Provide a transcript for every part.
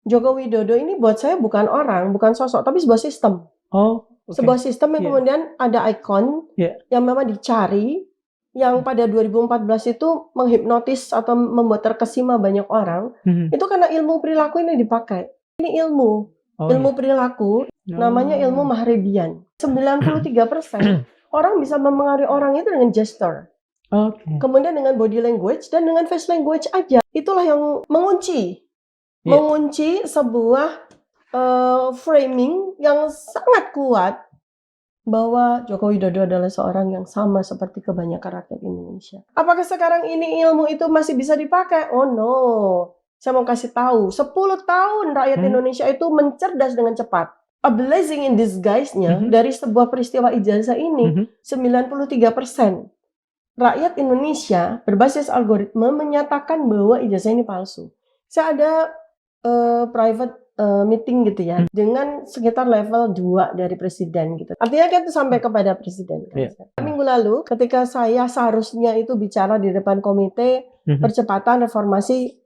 Joko Widodo ini buat saya bukan orang, bukan sosok, tapi sebuah sistem. Oh, oke. Sebuah sistem yang Iya. kemudian ada ikon Iya. yang memang dicari, yang pada 2014 itu menghipnotis atau membuat terkesima banyak orang. Itu karena ilmu perilaku ini dipakai. Ini ilmu perilaku, namanya ilmu Mahrebian. 93% orang bisa mempengaruhi orang itu dengan gesture. Kemudian dengan body language dan dengan face language aja. Itulah yang mengunci sebuah framing yang sangat kuat bahwa Joko Widodo adalah seorang yang sama seperti kebanyakan rakyat Indonesia. Apakah sekarang ini ilmu itu masih bisa dipakai? Oh no. Saya mau kasih tahu, 10 tahun rakyat Indonesia itu mencerdas dengan cepat. A blessing in disguise-nya dari sebuah peristiwa ijazah ini, 93% rakyat Indonesia berbasis algoritma menyatakan bahwa ijazah ini palsu. Saya ada private meeting gitu ya, dengan sekitar level 2 dari presiden gitu. Artinya kan itu sampai kepada presiden. Minggu lalu ketika saya seharusnya itu bicara di depan komite percepatan reformasi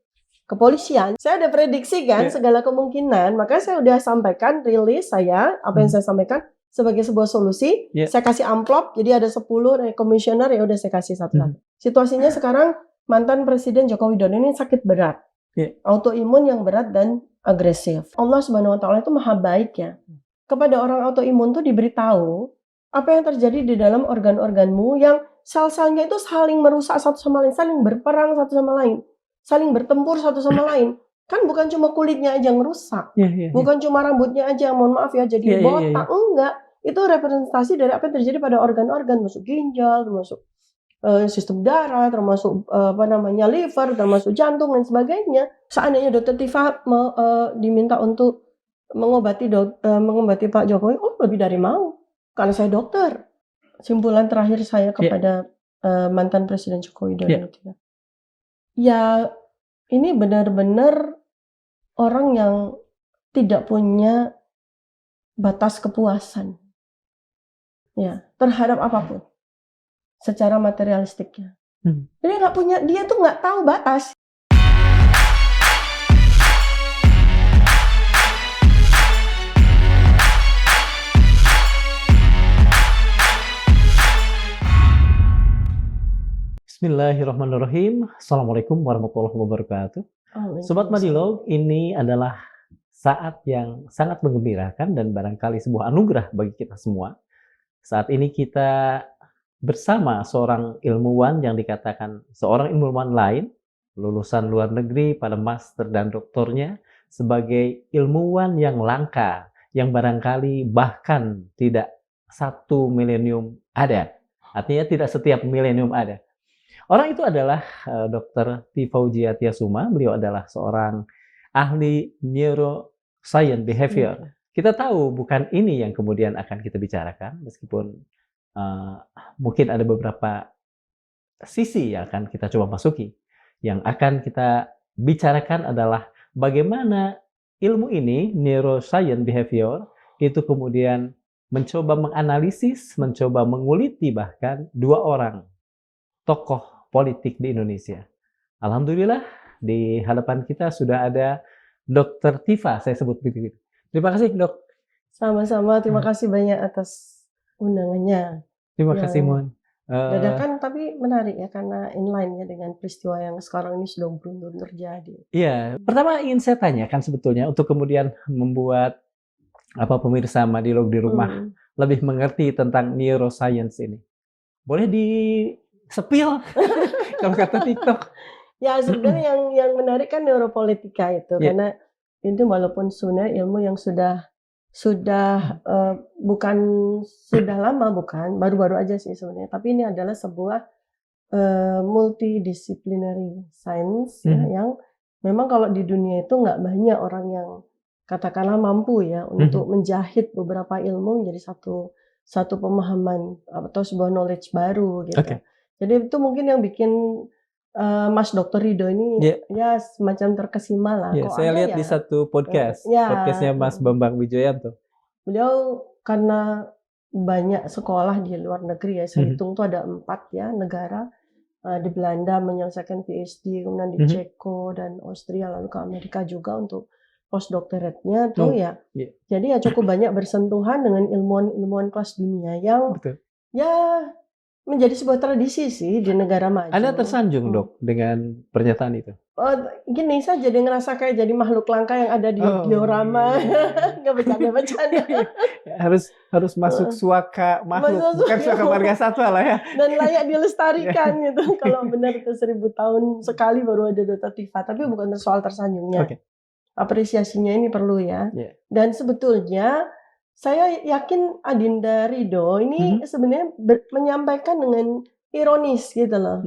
kepolisian, saya ada prediksi kan segala kemungkinan, maka saya udah sampaikan rilis saya, apa yang saya sampaikan sebagai sebuah solusi. Saya kasih amplop, jadi ada 10 komisioner, ya udah saya kasih satu-satu. Situasinya sekarang mantan Presiden Joko Widodo ini sakit berat. Autoimun yang berat dan agresif. Allah Subhanahu wa taala itu maha baik ya. Kepada orang autoimun tuh diberitahu apa yang terjadi di dalam organ-organmu yang sel-selnya itu saling merusak satu sama lain, saling berperang satu sama lain, saling bertempur satu sama lain. Kan bukan cuma kulitnya aja yang rusak, bukan cuma rambutnya aja, mohon maaf ya, jadi botak, enggak. Itu representasi dari apa yang terjadi pada organ-organ, termasuk ginjal, termasuk sistem darah, termasuk liver, termasuk jantung dan sebagainya. Seandainya Dokter Tifa diminta untuk mengobati Pak Jokowi, lebih dari mau, karena saya dokter. Simpulan terakhir saya kepada mantan Presiden Joko Widodo itu ya, ini benar-benar orang yang tidak punya batas kepuasan ya terhadap apapun secara materialistiknya. Jadi dia tuh nggak tahu batas. Bismillahirrahmanirrahim. Assalamualaikum warahmatullahi wabarakatuh. Sobat Madilog, ini adalah saat yang sangat menggembirakan dan barangkali sebuah anugerah bagi kita semua. Saat ini kita bersama seorang ilmuwan yang dikatakan seorang ilmuwan lain, lulusan luar negeri pada master dan doktornya, sebagai ilmuwan yang langka, yang barangkali bahkan tidak 1 milenium ada. Artinya tidak setiap milenium ada. Orang itu adalah Dr. Tifauziah Tiasuma. Beliau adalah seorang ahli neuroscience behavior. Kita tahu bukan ini yang kemudian akan kita bicarakan, meskipun mungkin ada beberapa sisi yang akan kita coba masuki. Yang akan kita bicarakan adalah bagaimana ilmu ini, neuroscience behavior, itu kemudian mencoba menganalisis, mencoba menguliti bahkan 2 orang tokoh politik di Indonesia. Alhamdulillah, di hadapan kita sudah ada Dr. Tifa, saya sebut begitu. Terima kasih, Dok. Sama-sama, terima kasih banyak atas undangannya. Terima kasih, Mon. Dadakan tapi menarik ya, karena inline ya dengan peristiwa yang sekarang ini sudah beruntun terjadi. Iya, pertama ingin saya tanyakan sebetulnya untuk kemudian membuat pemirsa Madilog di rumah lebih mengerti tentang neuroscience ini. Boleh di-sepil kalau kata TikTok. Ya, sebenarnya yang menarik kan neuropolitika itu, karena itu walaupun sebenarnya ilmu yang sudah bukan sudah lama, bukan baru-baru aja sih sebenarnya, tapi ini adalah sebuah multidisciplinary science ya, yang memang kalau di dunia itu nggak banyak orang yang katakanlah mampu ya untuk menjahit beberapa ilmu menjadi satu pemahaman atau sebuah knowledge baru gitu. Jadi itu mungkin yang bikin Mas Dr. Ridho ini ya semacam terkesima lah. Saya lihat di satu podcastnya Mas Bambang Wijoyanto. Beliau karena banyak sekolah di luar negeri ya, saya hitung tuh ada 4 ya negara, di Belanda menyelesaikan PhD, kemudian di Ceko dan Austria, lalu ke Amerika juga untuk postdoctorate-nya tuh ya. Iya. Jadi ya cukup banyak bersentuhan dengan ilmuwan-ilmuwan kelas dunia yang Betul. ya menjadi sebuah tradisi sih di negara maju. Anda tersanjung, Dok, dengan pernyataan itu? Gini, saya jadi ngerasa kayak jadi makhluk langka yang ada di diorama. Nggak bercanda-bercanda. harus masuk suaka makhluk, bukan suaka marga satwa lah ya. Dan layak dilestarikan gitu. Kalau benar itu 1000 tahun sekali baru ada Dr. Tifa. Tapi bukan soal tersanjungnya. Oke. Apresiasinya ini perlu ya. Yeah. Dan sebetulnya saya yakin Adinda Ridho ini sebenarnya menyampaikan dengan ironis gitu loh.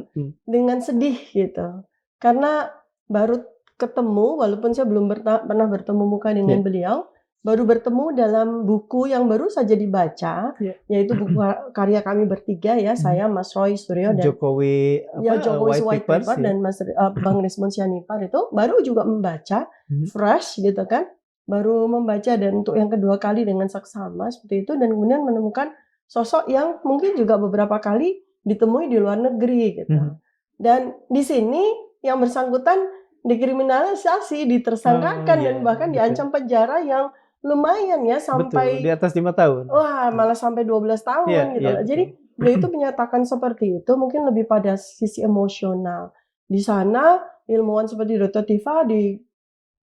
Dengan sedih gitu. Karena baru ketemu, walaupun saya belum pernah bertemu muka dengan beliau, baru bertemu dalam buku yang baru saja dibaca, yaitu buku karya kami bertiga ya, saya, Mas Roy Suryo, dan Jokowi's White Paper dan Mas Bang Desmond Sianipar itu baru juga membaca, fresh gitu kan, baru membaca dan untuk yang kedua kali dengan saksama seperti itu, dan kemudian menemukan sosok yang mungkin juga beberapa kali ditemui di luar negeri gitu. Dan di sini yang bersangkutan dikriminalisasi, ditersangkakan dan bahkan diancam penjara yang lumayan ya sampai di atas 5 tahun. Wah, malah sampai 12 tahun gitu. Jadi beliau itu menyatakan seperti itu mungkin lebih pada sisi emosional. Di sana ilmuwan seperti Dr. Tifa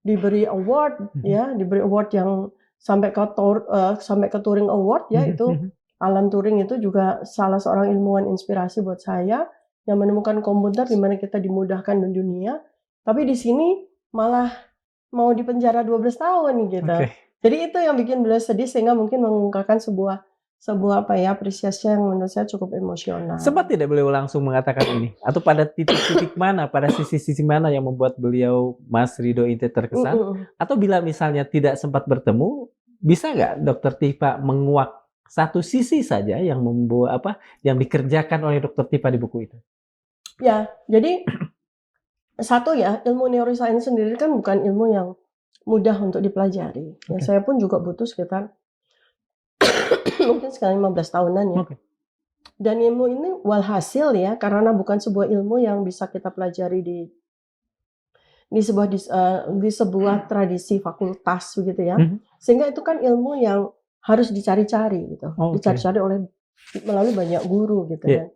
diberi award ya, diberi award yang sampai ke Turing Award ya, itu Alan Turing itu juga salah seorang ilmuwan inspirasi buat saya yang menemukan komputer di mana kita dimudahkan di dunia. Tapi di sini malah mau dipenjara 12 tahun gitu. Jadi itu yang bikin beliau sedih sehingga mungkin mengungkapkan sebuah apresiasi yang menurut saya cukup emosional. Sempat tidak beliau langsung mengatakan ini? Atau pada titik-titik mana, pada sisi-sisi mana yang membuat beliau, Mas Ridho itu terkesan? Atau bila misalnya tidak sempat bertemu, bisa nggak Dr. Tifa menguak satu sisi saja yang membuat yang dikerjakan oleh Dr. Tifa di buku itu? Ya, jadi satu ya, ilmu neuroscience sendiri kan bukan ilmu yang mudah untuk dipelajari. Ya, saya pun juga butuh sekitar mungkin sekitar 15 tahunan ya. Dan ilmu ini walhasil ya, karena bukan sebuah ilmu yang bisa kita pelajari di sebuah tradisi fakultas begitu ya. Sehingga itu kan ilmu yang harus dicari-cari gitu. Dicari-cari melalui banyak guru gitu ya.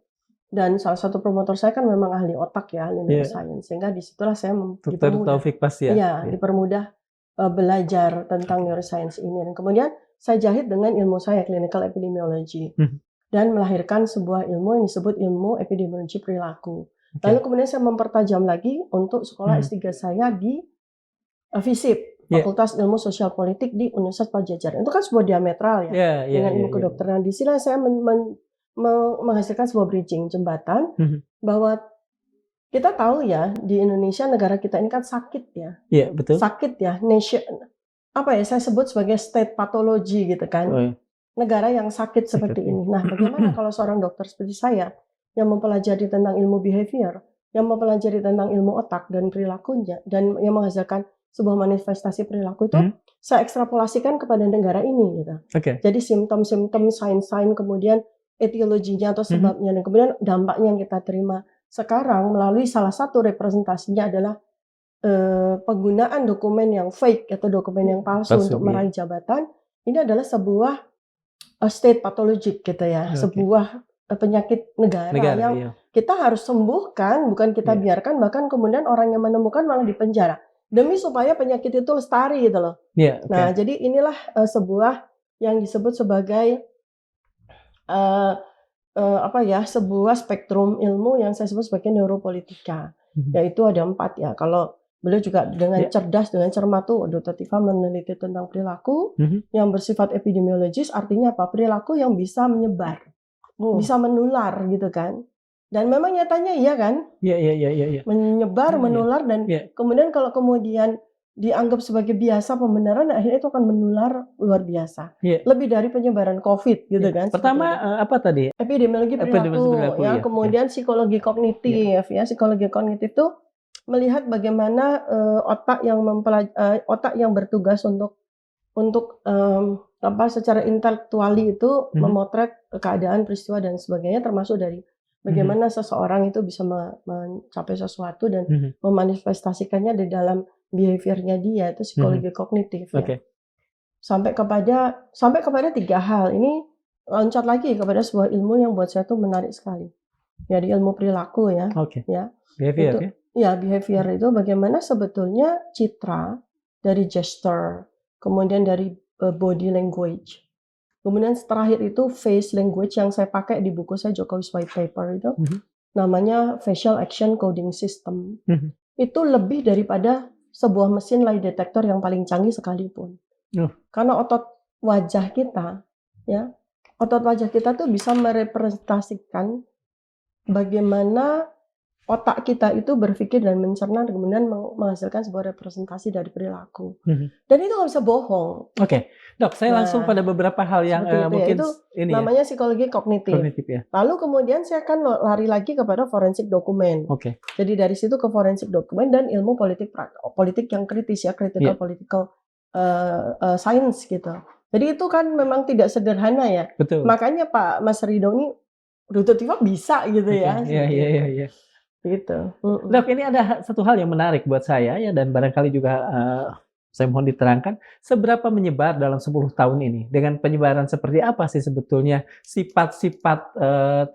Dan salah satu promotor saya kan memang ahli otak ya, ahli neuroscience. Sehingga disitulah saya dipermudah belajar tentang neuroscience ini. Dan kemudian saya jahit dengan ilmu saya, clinical epidemiology. Dan melahirkan sebuah ilmu yang disebut ilmu epidemiologi perilaku. Lalu kemudian saya mempertajam lagi untuk sekolah S3 saya di FISIP, Fakultas Ilmu Sosial Politik di Universitas Padjadjaran. Itu kan sebuah diametral ya, dengan ilmu kedokteran. Di sini saya menghasilkan sebuah bridging, jembatan, bahwa kita tahu ya, di Indonesia negara kita ini kan sakit ya. Iya, betul. Sakit ya, saya sebut sebagai state pathology gitu kan. Negara yang sakit seperti ini. Nah, bagaimana kalau seorang dokter seperti saya yang mempelajari tentang ilmu behavior, yang mempelajari tentang ilmu otak dan perilakunya, dan yang menghasilkan sebuah manifestasi perilaku itu, saya ekstrapolasikan kepada negara ini gitu. Jadi simptom-simptom, sign-sign, kemudian etiologinya atau sebabnya, dan kemudian dampaknya yang kita terima sekarang melalui salah satu representasinya adalah penggunaan dokumen yang fake atau dokumen yang palsu untuk meraih jabatan. Ini adalah sebuah state pathologic gitu ya, sebuah penyakit negara yang kita harus sembuhkan, bukan kita biarkan, bahkan kemudian orang yang menemukan malah dipenjara demi supaya penyakit itu lestari gitu loh. Nah, jadi inilah sebuah yang disebut sebagai sebuah spektrum ilmu yang saya sebut sebagai neuropolitika, yaitu ada 4 ya. Kalau beliau juga dengan cerdas, dengan cermat tuh, Dr. Tifa meneliti tentang perilaku yang bersifat epidemiologis, artinya apa? Perilaku yang bisa menyebar, bisa menular gitu kan. Dan memang nyatanya iya kan? Iya. Menyebar, menular, dan kemudian kalau kemudian dianggap sebagai biasa pembenaran, akhirnya itu akan menular luar biasa. Lebih dari penyebaran COVID gitu kan. Pertama apa tadi? Epidemiologi perilaku ya, kemudian psikologi kognitif ya. Psikologi kognitif itu melihat bagaimana otak yang bertugas untuk secara intelektuali itu memotret keadaan, peristiwa dan sebagainya, termasuk dari bagaimana seseorang itu bisa mencapai sesuatu dan memanifestasikannya di dalam behaviornya dia, itu psikologi kognitif ya. Oke. Sampai kepada 3 hal. Ini loncat lagi kepada sebuah ilmu yang buat saya tuh menarik sekali. Jadi ilmu perilaku ya. Oke. Ya. Behavior Itu, ya. ya, behavior itu bagaimana sebetulnya citra dari gesture, kemudian dari body language. Kemudian terakhir itu face language yang saya pakai di buku saya Jokowi's White Paper itu. Namanya Facial Action Coding System. Itu lebih daripada sebuah mesin lie detector yang paling canggih sekalipun. Karena otot wajah kita, ya, otot wajah kita tuh bisa merepresentasikan bagaimana otak kita itu berpikir dan mencerna, kemudian menghasilkan sebuah representasi dari perilaku. Dan itu nggak bisa bohong. Oke, Dok, saya langsung pada beberapa hal yang mungkin itu ini namanya psikologi kognitif. ya. Lalu kemudian saya akan lari lagi kepada forensik dokumen. Oke. Jadi dari situ ke forensik dokumen dan ilmu politik yang kritis ya, critical political science gitu. Jadi itu kan memang tidak sederhana ya. Betul. Makanya Pak Mas Rido ini tiba-tiba bisa gitu ya. Iya. Gitu. Dok, ini ada satu hal yang menarik buat saya ya, dan barangkali juga saya mohon diterangkan, seberapa menyebar dalam 10 tahun ini? Dengan penyebaran seperti apa sih sebetulnya sifat-sifat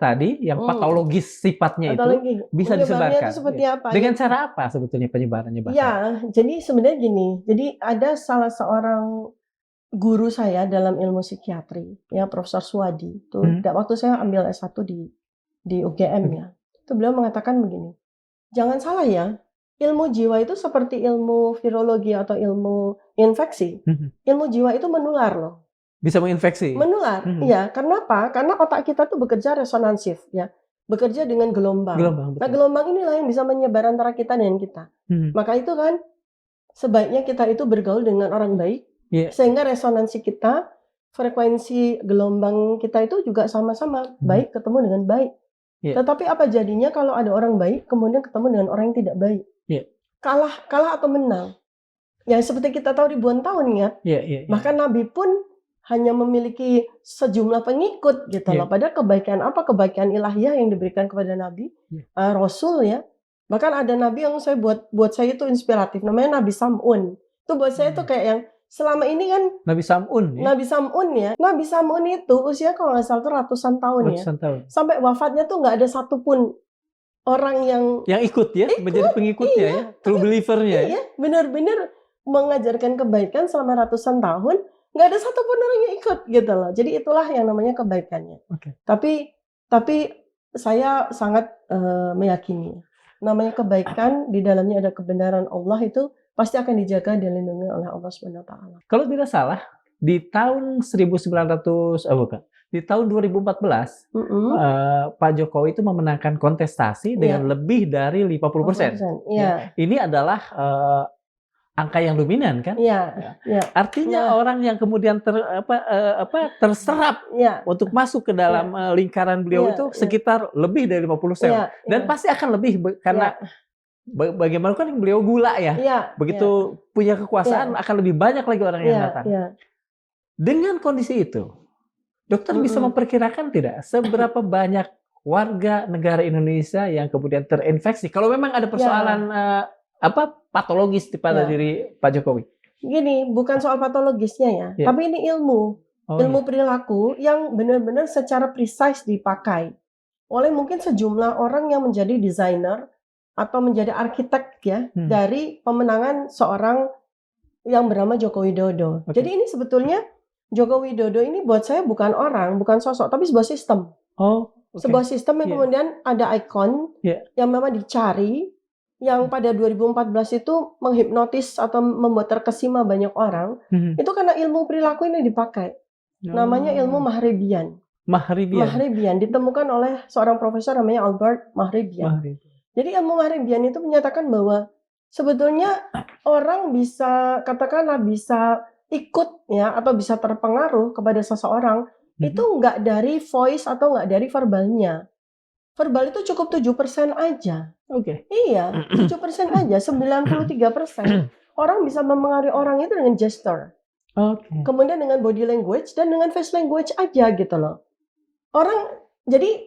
tadi yang patologis sifatnya itu bisa disebarkan? Itu seperti apa? Dengan cara apa sebetulnya penyebarannya? Ya, jadi sebenarnya gini. Jadi ada salah seorang guru saya dalam ilmu psikiatri, ya Profesor Suwadi. Itu waktu saya ambil S1 di UGM ya. Itu beliau mengatakan begini. Jangan salah ya. Ilmu jiwa itu seperti ilmu virologi atau ilmu infeksi. Ilmu jiwa itu menular loh. Bisa menginfeksi? Menular, iya. Kenapa? Karena otak kita tuh bekerja resonansif, ya. Bekerja dengan gelombang. Nah, gelombang inilah yang bisa menyebar antara kita dengan kita. Maka itu kan, sebaiknya kita itu bergaul dengan orang baik, sehingga resonansi kita, frekuensi gelombang kita itu juga sama-sama baik ketemu dengan baik. Tetapi apa jadinya kalau ada orang baik, kemudian ketemu dengan orang yang tidak baik? Kalah atau menang? Ya seperti kita tahu ribuan tahun ya. Bahkan Nabi pun hanya memiliki sejumlah pengikut gitu loh. Padahal kebaikan ilahiyah yang diberikan kepada Nabi, Rasul ya. Bahkan ada Nabi yang buat saya itu inspiratif, namanya Nabi Sam'un. Itu buat saya itu kayak yang selama ini kan Nabi Sam'un ya. Nabi Sam'un itu usia kalau nggak salah itu ratusan tahun. Sampai wafatnya tuh nggak ada satupun orang yang ikut ya, menjadi pengikutnya ya, true believer-nya. Iya, benar-benar mengajarkan kebaikan selama ratusan tahun, nggak ada satupun orang yang ikut gitu loh. Jadi itulah yang namanya kebaikannya. Tapi saya sangat meyakini namanya kebaikan di dalamnya ada kebenaran Allah itu pasti akan dijaga dan dilindungi oleh Allah Subhanahu wa taala. Kalau tidak salah di tahun 2014 Pak Jokowi itu memenangkan kontestasi dengan lebih dari 50%. Ini adalah angka yang dominan kan? Artinya orang yang kemudian terserap untuk masuk ke dalam lingkaran beliau itu sekitar lebih dari 50%. Dan pasti akan lebih karena bagaimana kan beliau gula ya. Begitu punya kekuasaan akan lebih banyak lagi orang yang datang. Dengan kondisi itu, dokter bisa memperkirakan tidak seberapa banyak warga negara Indonesia yang kemudian terinfeksi kalau memang ada persoalan patologis pada diri Pak Jokowi? Gini, bukan soal patologisnya ya, tapi ini ilmu perilaku yang benar-benar secara precise dipakai oleh mungkin sejumlah orang yang menjadi desainer atau menjadi arsitek ya dari pemenangan seorang yang bernama Joko Widodo. Jadi ini sebetulnya Joko Widodo ini buat saya bukan orang, bukan sosok, tapi sebuah sistem. Sebuah sistem yang kemudian ada ikon yang memang dicari, yang pada 2014 itu menghipnotis atau membuat terkesima banyak orang. Itu karena ilmu perilaku ini dipakai. Namanya ilmu Mahribian. Mahribian ditemukan oleh seorang profesor namanya Albert Mahribian. Jadi ilmu Mahribian itu menyatakan bahwa sebetulnya orang bisa katakanlah bisa ikut ya atau bisa terpengaruh kepada seseorang itu nggak dari voice atau nggak dari verbalnya. Verbal itu cukup 7% aja. Iya, 7% aja, 93% orang bisa mempengaruhi orang itu dengan gesture. Kemudian dengan body language dan dengan face language aja gitu loh. Orang jadi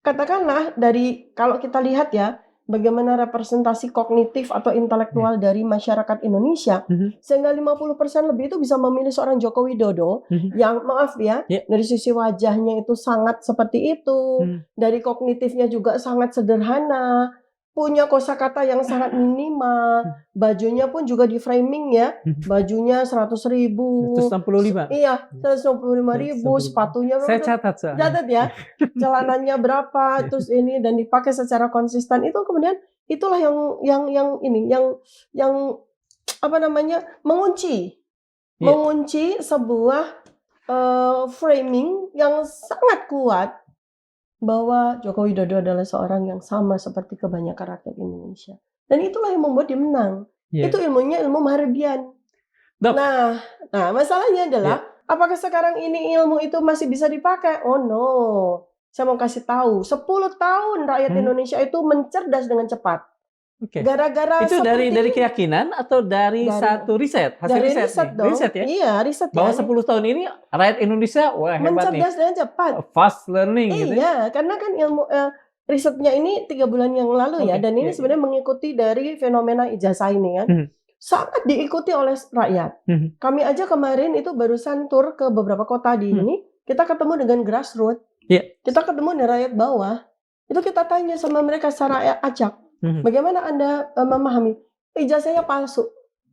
katakanlah dari kalau kita lihat ya bagaimana representasi kognitif atau intelektual dari masyarakat Indonesia, sehingga 50% lebih itu bisa memilih seorang Joko Widodo yang, maaf ya, dari sisi wajahnya itu sangat seperti itu, dari kognitifnya juga sangat sederhana, punya kosakata yang sangat minimal, bajunya pun juga di framing ya, bajunya 100.000, 165. iya 165.000, sepatunya Saya catat soalnya. catat ya, celananya berapa, terus ini dan dipakai secara konsisten itu kemudian itulah yang apa namanya mengunci sebuah framing yang sangat kuat bahwa Joko Widodo adalah seorang yang sama seperti kebanyakan rakyat Indonesia. Dan itulah yang membuat dia menang. Itu ilmunya ilmu Mahardian. Nah, masalahnya adalah apakah sekarang ini ilmu itu masih bisa dipakai? Oh no. Saya mau kasih tahu, 10 tahun rakyat Indonesia itu mencerdas dengan cepat. Gara-gara itu dari keyakinan atau dari satu riset? Hasil riset dong. Riset ya? Iya, riset bahwa 10 tahun ini rakyat Indonesia wah hebat nih. Mencerdas dengan cepat. Fast learning gitu. Iya, karena kan ilmu risetnya ini 3 bulan yang lalu ya, dan ini sebenarnya mengikuti dari fenomena ijazah ini kan. Sangat diikuti oleh rakyat. Kami aja kemarin itu barusan tur ke beberapa kota di ini, kita ketemu dengan grassroots. Kita ketemu dengan rakyat bawah. Itu kita tanya sama mereka secara acak. Bagaimana Anda memahami? Ijazahnya palsu.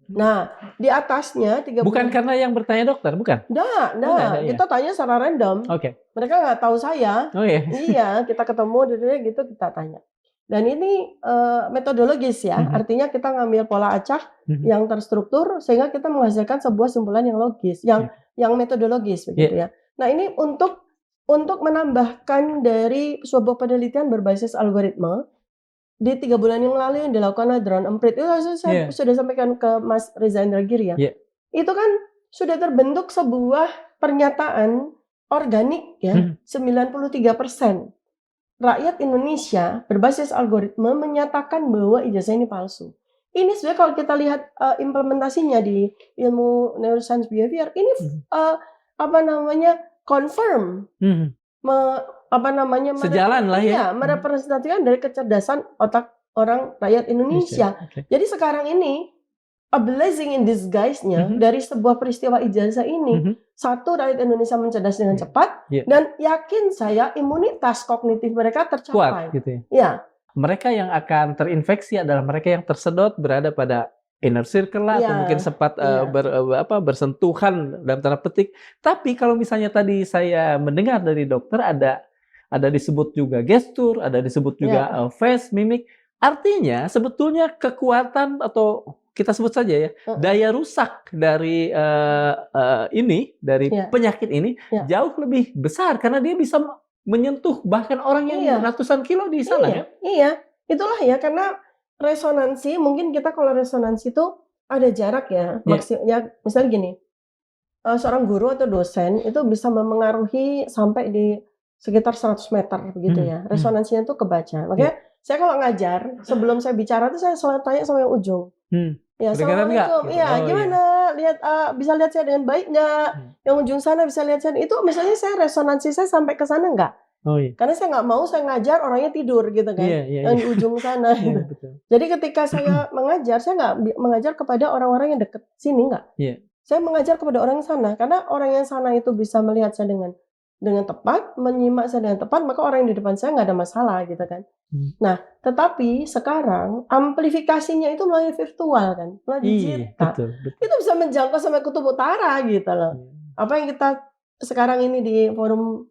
Nah, di atasnya 3 bukan bulan. Karena yang bertanya dokter, bukan? Nah, kita tanya secara random. Mereka nggak tahu saya. Iya, kita ketemu gitu kita tanya. Dan ini metodologis ya, artinya kita ngambil pola acak yang terstruktur sehingga kita menghasilkan sebuah simpulan yang logis, yang metodologis begitu ya. Nah, ini untuk menambahkan dari sebuah penelitian berbasis algoritma di 3 bulan yang lalu yang dilakukan oleh Drone Emprit itu saya sudah sampaikan ke Mas Reza Indragiri ya. Itu kan sudah terbentuk sebuah pernyataan organik ya, 93% rakyat Indonesia berbasis algoritma menyatakan bahwa ijazah ini palsu. Ini sebenarnya kalau kita lihat implementasinya di ilmu neuroscience behavior ini confirm sejalan lah ya. Merepresentasikan dari kecerdasan otak orang rakyat Indonesia. Jadi sekarang ini a blessing in disguise-nya dari sebuah peristiwa ijazah ini, satu, rakyat Indonesia mencerdas dengan cepat, dan yakin saya imunitas kognitif mereka tercapai. Kuat gitu ya. Ya. Mereka yang akan terinfeksi adalah mereka yang tersedot berada pada inner circle lah, atau mungkin sempat bersentuhan dalam tanda petik. Tapi kalau misalnya tadi saya mendengar dari dokter ada disebut juga gestur, ada disebut juga face, mimik. Artinya sebetulnya kekuatan atau kita sebut saja ya daya rusak dari penyakit ini jauh lebih besar karena dia bisa menyentuh bahkan orang yang ratusan kilo di sana ya. Iya, itulah ya karena resonansi mungkin kita kalau resonansi itu ada jarak ya, ya misalnya gini, seorang guru atau dosen itu bisa memengaruhi sampai di sekitar 100 meter begitu ya, resonansinya tuh kebaca. Makanya saya kalau ngajar sebelum saya bicara tuh saya selalu tanya sama yang ujung. Ya, assalamualaikum. Iya, gimana? Lihat bisa lihat saya dengan baik nggak? Yang ujung sana bisa lihat saya. Itu misalnya saya resonansi saya sampai ke sana nggak? Karena saya nggak mau saya ngajar orangnya tidur gitu kan, yang di ujung sana. Gitu. Jadi ketika saya mengajar, saya nggak mengajar kepada orang-orang yang dekat sini nggak. Saya mengajar kepada orang yang sana, karena orang yang sana itu bisa melihat saya dengan tepat, menyimak saya dengan tepat, maka orang yang di depan saya nggak ada masalah gitu kan. Nah, tetapi sekarang amplifikasinya itu melalui virtual kan, melalui digital. Betul. Itu bisa menjangkau sampai kutub utara gitu loh. Apa yang kita sekarang ini di forum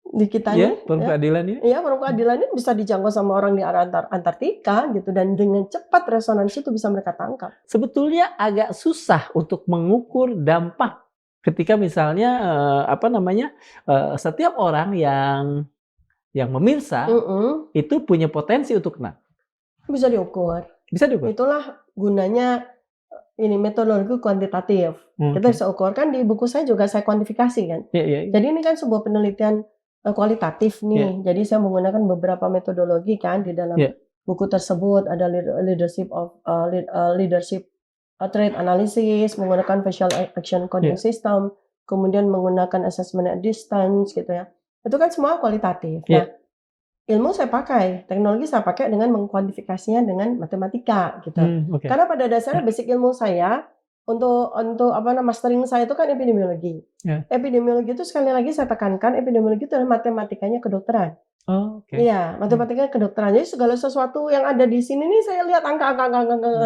di kita ini, forum keadilan ini. Iya, forum keadilan ini bisa dijangkau sama orang di Antartika gitu, dan dengan cepat resonansi itu bisa mereka tangkap. Sebetulnya agak susah untuk mengukur dampak ketika misalnya setiap orang yang memirsa itu punya potensi untuk kena. Bisa diukur. Itulah gunanya ini metodologi kuantitatif. Kita bisa ukur kan di buku saya juga saya kuantifikasi kan. Jadi ini kan sebuah penelitian kualitatif nih. Jadi saya menggunakan beberapa metodologi kan di dalam buku tersebut. Ada leadership trait analysis, menggunakan facial action coding system, kemudian menggunakan assessment at distance gitu ya. Itu kan semua kualitatif. Nah, ilmu saya pakai, teknologi saya pakai dengan mengkuantifikasinya dengan matematika gitu. Oke. Karena pada dasarnya basic ilmu saya untuk mastering saya itu kan epidemiologi. Ya. Epidemiologi itu sekali lagi saya tekankan, epidemiologi itu adalah matematikanya kedokteran. Oh, oke. Iya, matematikanya kedokteran. Jadi segala sesuatu yang ada di sini nih saya lihat angka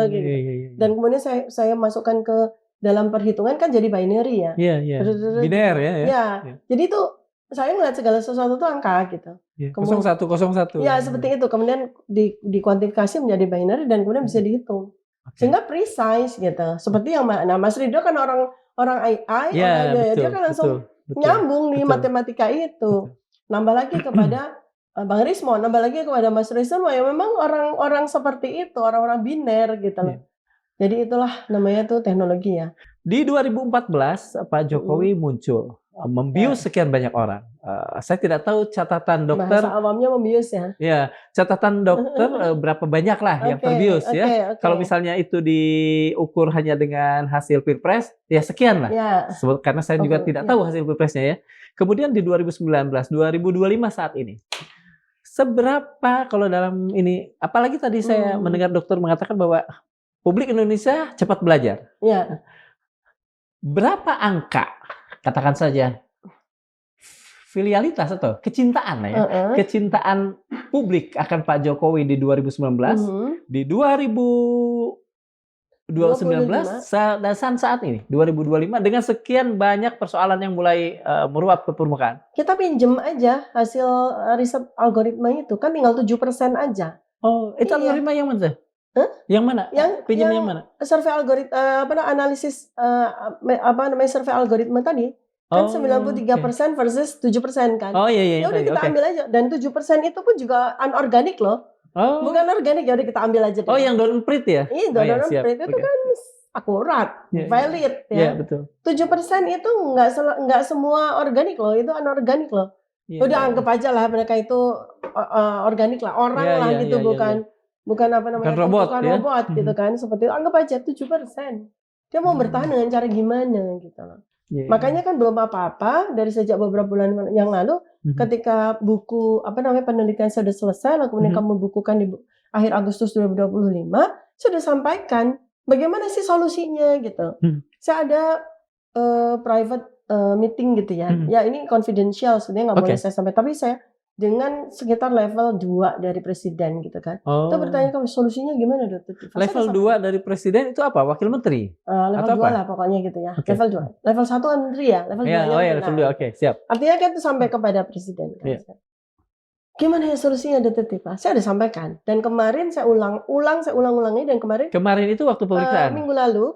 gitu. Iya. Dan kemudian saya masukkan ke dalam perhitungan kan jadi binary ya. Iya. Biner ya. Ya. Jadi itu saya ngeliat segala sesuatu tuh angka gitu. Ya. Kemudian 0101. Ya, seperti itu. Kemudian dikuantifikasi menjadi binary dan kemudian bisa dihitung. Sehingga precise gitu. Seperti yang Mas Ridho kan orang AI, dia kan langsung nyambung nih matematika itu. Nambah lagi kepada Bang Rismo, nambah lagi kepada Mas Rismo, ya memang orang-orang seperti itu, orang-orang biner gitu loh. Jadi itulah namanya tuh teknologi ya. Di 2014 Pak Jokowi muncul, membius sekian banyak orang. Saya tidak tahu catatan dokter. Bahasa awamnya membius ya. Ya, catatan dokter berapa banyak lah yang terbius ya. Kalau misalnya itu diukur hanya dengan hasil Pilpres, ya sekian lah. Ya. Karena saya juga tidak tahu hasil Pilpresnya ya. Kemudian di 2019, 2025 saat ini. Seberapa kalau dalam ini, apalagi tadi saya mendengar dokter mengatakan bahwa publik Indonesia cepat belajar. Ya. Berapa angka, katakan saja, filialitas atau kecintaan ya, kecintaan publik akan Pak Jokowi di 2019, di 2019 dan saat ini 2025 dengan sekian banyak persoalan yang mulai meruap ke permukaan. Kita pinjem aja hasil riset algoritma itu kan tinggal 7% aja. Oh, itu algoritma yang mana? Yang mana? Pinjam yang mana? Survei algoritma analisis survei algoritma tadi kan 93% versus 7% kan. Oh iya. Ya udah kita ambil aja dan 7% itu pun juga anorganik loh. Bukan organik, ya udah kita ambil aja deh. Oh, yang don't print ya? Iya, don't print itu kan akurat, valid ya. Betul. 7% itu nggak semua organik loh, itu anorganik loh. Udah anggap aja lah mereka itu organik lah, orang lah gitu, bukan robot gitu kan. Seperti itu, anggap aja 7%. Dia mau bertahan dengan cara gimana gitu loh. Makanya kan belum apa-apa dari sejak beberapa bulan yang lalu ketika buku penelitian sudah selesai, lalu kemudian kamu bukukan di akhir Agustus 2025, sudah sampaikan bagaimana sih solusinya gitu. Saya ada private meeting gitu ya. Ya ini confidential sebenarnya nggak boleh saya sampaikan, tapi saya dengan sekitar level 2 dari presiden gitu kan. Itu bertanya kamu solusinya gimana, Dokter? Level 2 dari presiden itu apa? Wakil menteri? Level 2 lah pokoknya gitu ya. Level 2. Level 1 kan menteri ya, level 2 level 2. Oke, siap. Artinya kan itu sampai kepada presiden kan. Gimana ya solusinya, Dokter? Saya udah sampaikan dan kemarin saya ulang-ulangi dan kemarin itu waktu pemeriksaan. Minggu lalu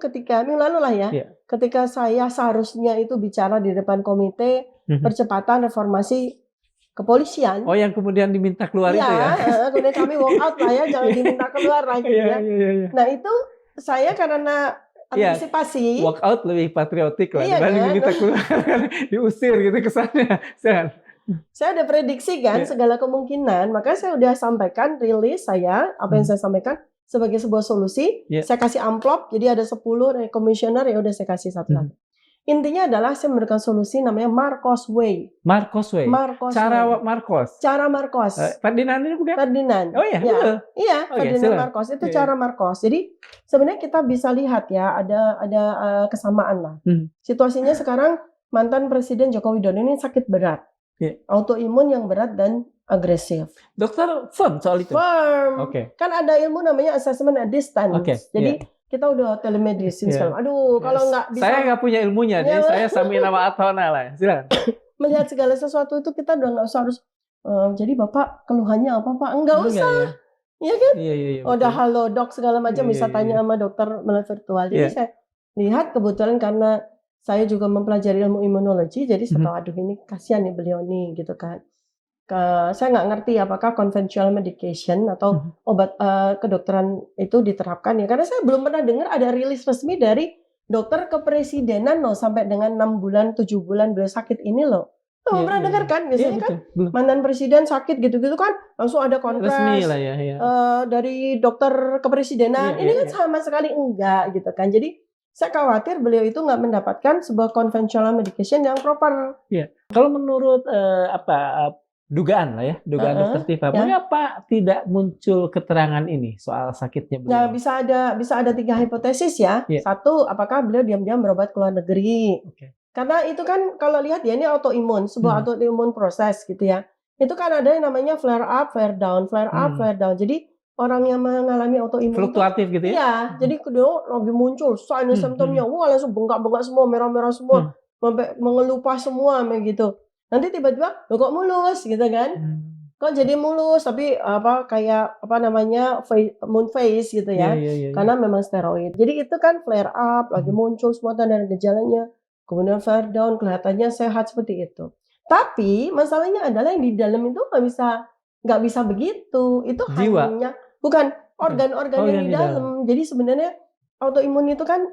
lah ya. Ketika saya seharusnya itu bicara di depan komite percepatan reformasi kepolisian. Oh, yang kemudian diminta keluar itu ya? Kemudian kami walk out lah ya, jangan diminta keluar lagi ya. Nah itu saya karena antisipasi. Walk out lebih patriotik lah, dibanding diminta keluar, diusir gitu kesannya. Saya ada prediksi kan segala kemungkinan, makanya saya udah sampaikan rilis saya, apa yang saya sampaikan sebagai sebuah solusi. Saya kasih amplop, jadi ada 10 komisioner, ya udah saya kasih satu-satu. Intinya adalah saya memberikan solusi namanya Marcos Way. Cara Marcos. Ferdinand ini bukan? Ferdinand. Oh iya. Iya, Ferdinand Marcos itu cara Marcos. Jadi sebenarnya kita bisa lihat ya ada kesamaan lah. Situasinya sekarang mantan Presiden Joko Widodo ini sakit berat. Autoimun yang berat dan agresif. Dokter firm soal itu? Firm. Kan ada ilmu namanya assessment at distance. Jadi kita udah telemedicine sekarang. Aduh, kalau nggak bisa. Saya nggak punya ilmunya, jadi saya sambil nama Atona lah. Silakan. Melihat segala sesuatu itu kita udah nggak usah harus. Jadi Bapak keluhannya apa Pak? Enggak usah. Iya kan? Iya. Udah halo dok segala macam bisa tanya sama dokter melalui virtual. Jadi saya lihat kebetulan karena saya juga mempelajari ilmu imunologi, jadi saya tahu aduh ini kasihan nih beliau nih gitu kan. Saya nggak ngerti apakah conventional medication atau obat kedokteran itu diterapkan ya, karena saya belum pernah dengar ada rilis resmi dari dokter kepresidenan loh sampai dengan 6 bulan 7 bulan beliau sakit ini loh. Belum pernah dengar kan, biasanya kan mantan presiden sakit gitu-gitu kan langsung ada konfres resmi lah ya. Dari dokter kepresidenan. Ini kan sama sekali enggak gitu kan. Jadi saya khawatir beliau itu nggak mendapatkan sebuah conventional medication yang proper. Kalau menurut dugaan lah ya, dugaan Heeh, Dokter Tifa. ya. Mengapa tidak muncul keterangan ini soal sakitnya Nah, beliau? bisa ada 3 hipotesis ya. Iya. Satu, apakah beliau diam-diam berobat ke luar negeri? Oke. Karena itu kan kalau lihat ya ini autoimun, sebuah Hmm. autoimun proses gitu ya. Itu kan ada yang namanya flare up, flare down, flare up, Hmm. flare down. Jadi orang yang mengalami autoimun itu Fluktuatif gitu ya? iya, jadi kedua lagi muncul sign and symptom-nya, wah langsung bengkak-bengkak semua, merah-merah semua, sampai mengelupas semua kayak gitu. Nanti tiba-tiba, "Loh kok mulus?" gitu kan. Kok jadi mulus, tapi kayak moon face gitu Iya, ya. iya, iya, iya. Karena memang steroid. Jadi itu kan flare up, lagi muncul semua tanda dan gejalanya. Kemudian flare down, kelihatannya sehat seperti itu. Tapi masalahnya adalah yang di dalam itu nggak bisa begitu. Itu Jiwa? hanya bukan organ-organ yang Organ di di dalam. dalam. Jadi sebenarnya autoimun itu kan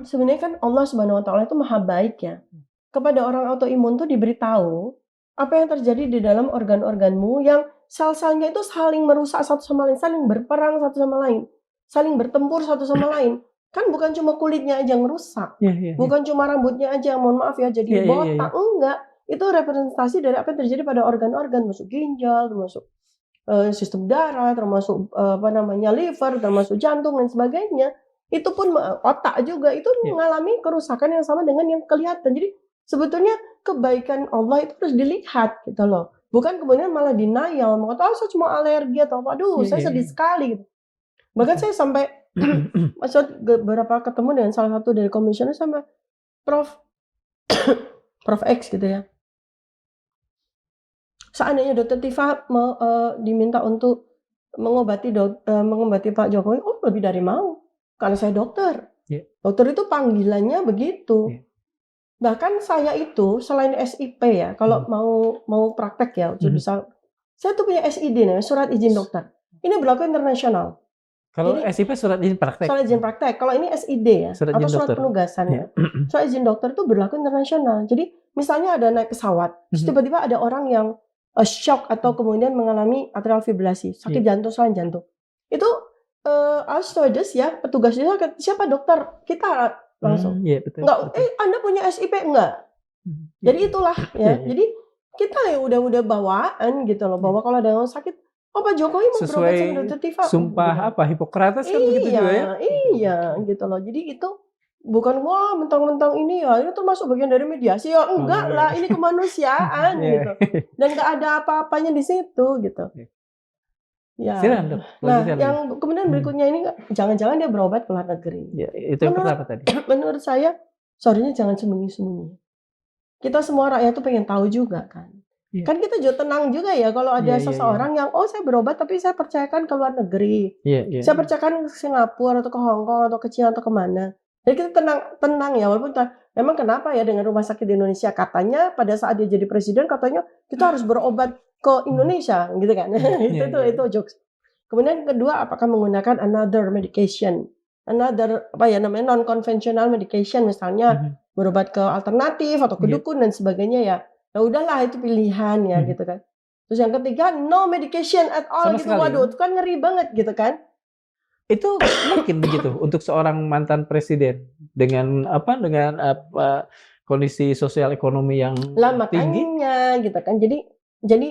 sebenarnya kan Allah Subhanahu wa taala itu maha baik ya. Kepada orang autoimun tuh diberitahu apa yang terjadi di dalam organ-organmu yang sel-selnya itu saling merusak satu sama lain, saling berperang satu sama lain, saling bertempur satu sama lain. Kan bukan cuma kulitnya aja yang rusak, Iya, iya, iya. bukan cuma rambutnya aja, mohon maaf ya, Iya, jadi iya, iya, iya. botak, enggak. Itu representasi dari apa yang terjadi pada organ-organ, termasuk ginjal, termasuk sistem darah, termasuk liver, termasuk jantung dan sebagainya. Itu pun otak juga itu Iya. mengalami kerusakan yang sama dengan yang kelihatan. Jadi sebetulnya kebaikan Allah itu harus dilihat gitu loh. Bukan kemudian malah denial, mengatakan, "Oh, saya cuma alergi atau apa." Aduh, Iya, saya iya, sedih iya. sekali gitu. Bahkan saya sampai beberapa ketemu dengan salah satu dari komisioner sama Prof. Prof X gitu ya. Seandainya Dokter Tifa diminta untuk mengobati Pak Jokowi, oh lebih dari mau. Karena saya dokter. Iya. Dokter itu panggilannya begitu. Iya. Bahkan saya itu selain SIP ya, kalau mau praktek ya, bisa saya tuh punya SID namanya surat izin dokter. Ini berlaku internasional. Kalau Jadi SIP surat izin praktek. surat izin praktek. Kalau ini SID ya, Surat atau izin surat dokter. penugasan Iya. ya. Surat izin dokter itu berlaku internasional. Jadi misalnya ada naik pesawat, terus tiba-tiba ada orang yang shock atau kemudian mengalami atrial fibrillasi, sakit jantung, serangan jantung. Itu stewardess ya, petugas itu siapa dokter? Kita langsung. Iya, betul. Enggak, Anda punya SIP enggak? Jadi itulah ya. Jadi kita ya udah bawaan gitu loh, bahwa kalau ada orang sakit, oh Pak Jokowi mau berobat sama Dokter Tifa. Sumpah apa Hipokrates kan begitu juga ya? Iya gitu loh. Jadi itu bukan wah mentang-mentang ini ya, ini termasuk bagian dari mediasi ya. Enggak lah, ini kemanusiaan gitu. Dan enggak ada apa-apanya di situ gitu. Ya. Silakan, Dok. Nah, yang kemudian berikutnya ini jangan-jangan dia berobat ke luar negeri. Ya, itu yang pertama tadi. Menurut saya, sorry-nya jangan sembunyi-sembunyi. Kita semua rakyat tuh pengen tahu juga kan. Iya. Kan kita juga tenang juga ya kalau ada Iya, seseorang yang saya berobat tapi saya percayakan ke luar negeri. Iya. Saya percayakan ke Singapura atau ke Hong Kong atau ke China atau kemana. Jadi kita tenang ya, walaupun memang kenapa ya dengan rumah sakit di Indonesia, katanya pada saat dia jadi presiden katanya kita harus berobat ke Indonesia gitu kan. Itu jokes. Kemudian kedua, apakah menggunakan another medication, non conventional medication, misalnya berobat ke alternatif atau ke dukun dan sebagainya ya. Ya udahlah itu pilihan ya gitu kan. Terus yang ketiga, no medication at all Sama gitu. sekali. Waduh, itu kan ngeri banget gitu kan. Itu mungkin begitu untuk seorang mantan presiden dengan kondisi sosial ekonomi yang tinggi. Makanya gitu kan. Jadi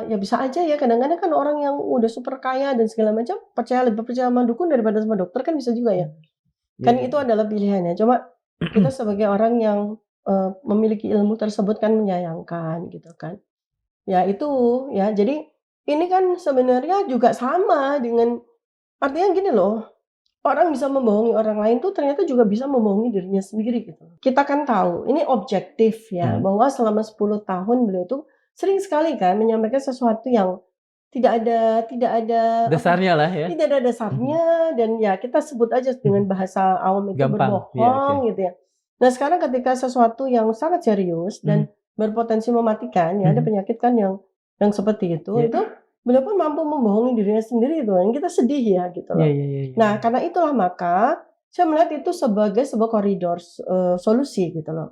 ya bisa aja ya, kadang-kadang kan orang yang udah super kaya dan segala macam lebih percaya sama dukun daripada sama dokter kan bisa juga ya. Kan itu adalah pilihannya. Cuma kita sebagai orang yang memiliki ilmu tersebut kan menyayangkan gitu kan. Ya itu ya. Jadi ini kan sebenarnya juga sama dengan artinya gini loh. Orang bisa membohongi orang lain tuh ternyata juga bisa membohongi dirinya sendiri gitu. Kita kan tahu, ini objektif ya, bahwa selama 10 tahun beliau tuh sering sekali kan menyampaikan sesuatu yang tidak ada dasarnya lah ya. Tidak ada dasarnya dan ya kita sebut aja dengan bahasa awam itu gampang, berbohong gitu ya. Nah, sekarang ketika sesuatu yang sangat serius dan berpotensi mematikan ya, ada penyakit kan yang seperti itu beliau pun mampu membohongi dirinya sendiri itu, dan kita sedih ya gitu loh. Nah, karena itulah maka saya melihat itu sebagai sebuah koridor solusi gitu loh.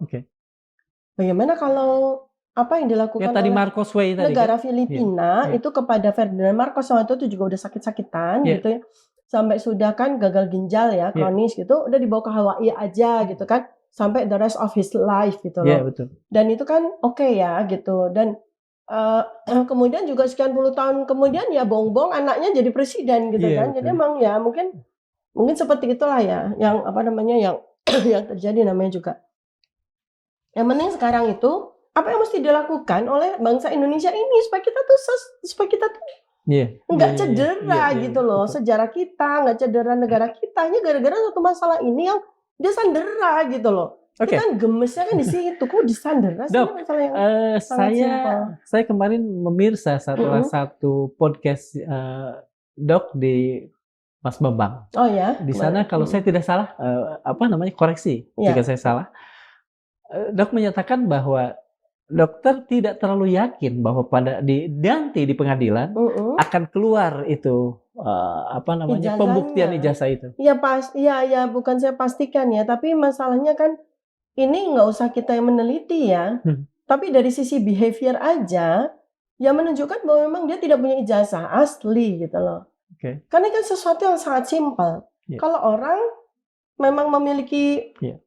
Bagaimana kalau apa yang dilakukan tadi oleh Marcos Way tadi negara Filipina itu kepada Ferdinand Marcos waktu itu juga udah sakit-sakitan gitu ya, sampai sudah kan gagal ginjal ya kronis gitu, udah dibawa ke Hawaii aja gitu kan, sampai the rest of his life gitu loh. Betul. Dan itu kan oke ya gitu, dan Kemudian juga sekian puluh tahun kemudian ya bongbong anaknya jadi presiden gitu Iya, kan. Jadi betul. emang ya mungkin seperti itulah ya yang apa namanya yang yang terjadi namanya juga. Yang penting sekarang itu apa yang mesti dilakukan oleh bangsa Indonesia ini supaya kita tuh Iya, nggak iya, iya, iya, cedera iya, gitu iya, loh betul. sejarah kita, nggak cedera negara kita. Hanya gara-gara satu masalah ini yang dia sandera gitu loh. Oke. Kita gemesnya kan di situ, kok disandera sih, ini Dok, masalah yang sangat simpel. saya kemarin memirsa salah satu podcast Dok di Mas Bambang. Oh ya, Di sana kalau saya tidak salah, koreksi Iya. jika saya salah. Dok menyatakan bahwa dokter tidak terlalu yakin bahwa nanti di pengadilan akan keluar itu Ijazahnya. pembuktian ijazah itu. Iya, bukan saya pastikan ya, tapi masalahnya kan ini nggak usah kita yang meneliti ya, tapi dari sisi behavior aja, yang menunjukkan bahwa memang dia tidak punya ijazah asli gitu loh. Oke. Karena kan sesuatu yang sangat simpel. Iya. Kalau orang memang memiliki Iya.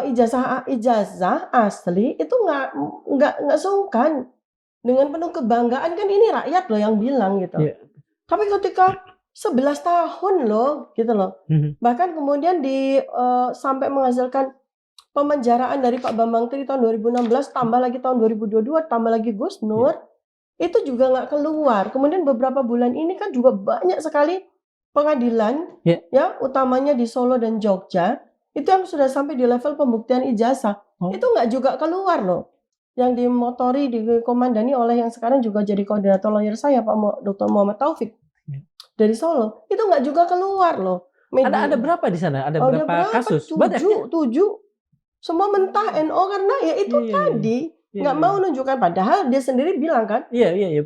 ijazah asli itu nggak sungkan dengan penuh kebanggaan, kan ini rakyat loh yang bilang gitu. Iya. Tapi ketika 11 tahun loh gitu loh, bahkan kemudian sampai menghasilkan pemenjaraan dari Pak Bambang Tri tahun 2016, tambah lagi tahun 2022, tambah lagi Gus Nur, itu juga nggak keluar. Kemudian beberapa bulan ini kan juga banyak sekali pengadilan, ya, utamanya di Solo dan Jogja, itu yang sudah sampai di level pembuktian ijazah. Itu nggak juga keluar loh. Yang dimotori, dikomandani oleh yang sekarang juga jadi koordinator lawyer saya, Pak Dr. Muhammad Taufik, dari Solo. Itu nggak juga keluar loh. Ada berapa di sana? Ada berapa kasus? 7. Semua mentah NO karena ya itu tadi nggak mau menunjukkan, padahal dia sendiri bilang kan,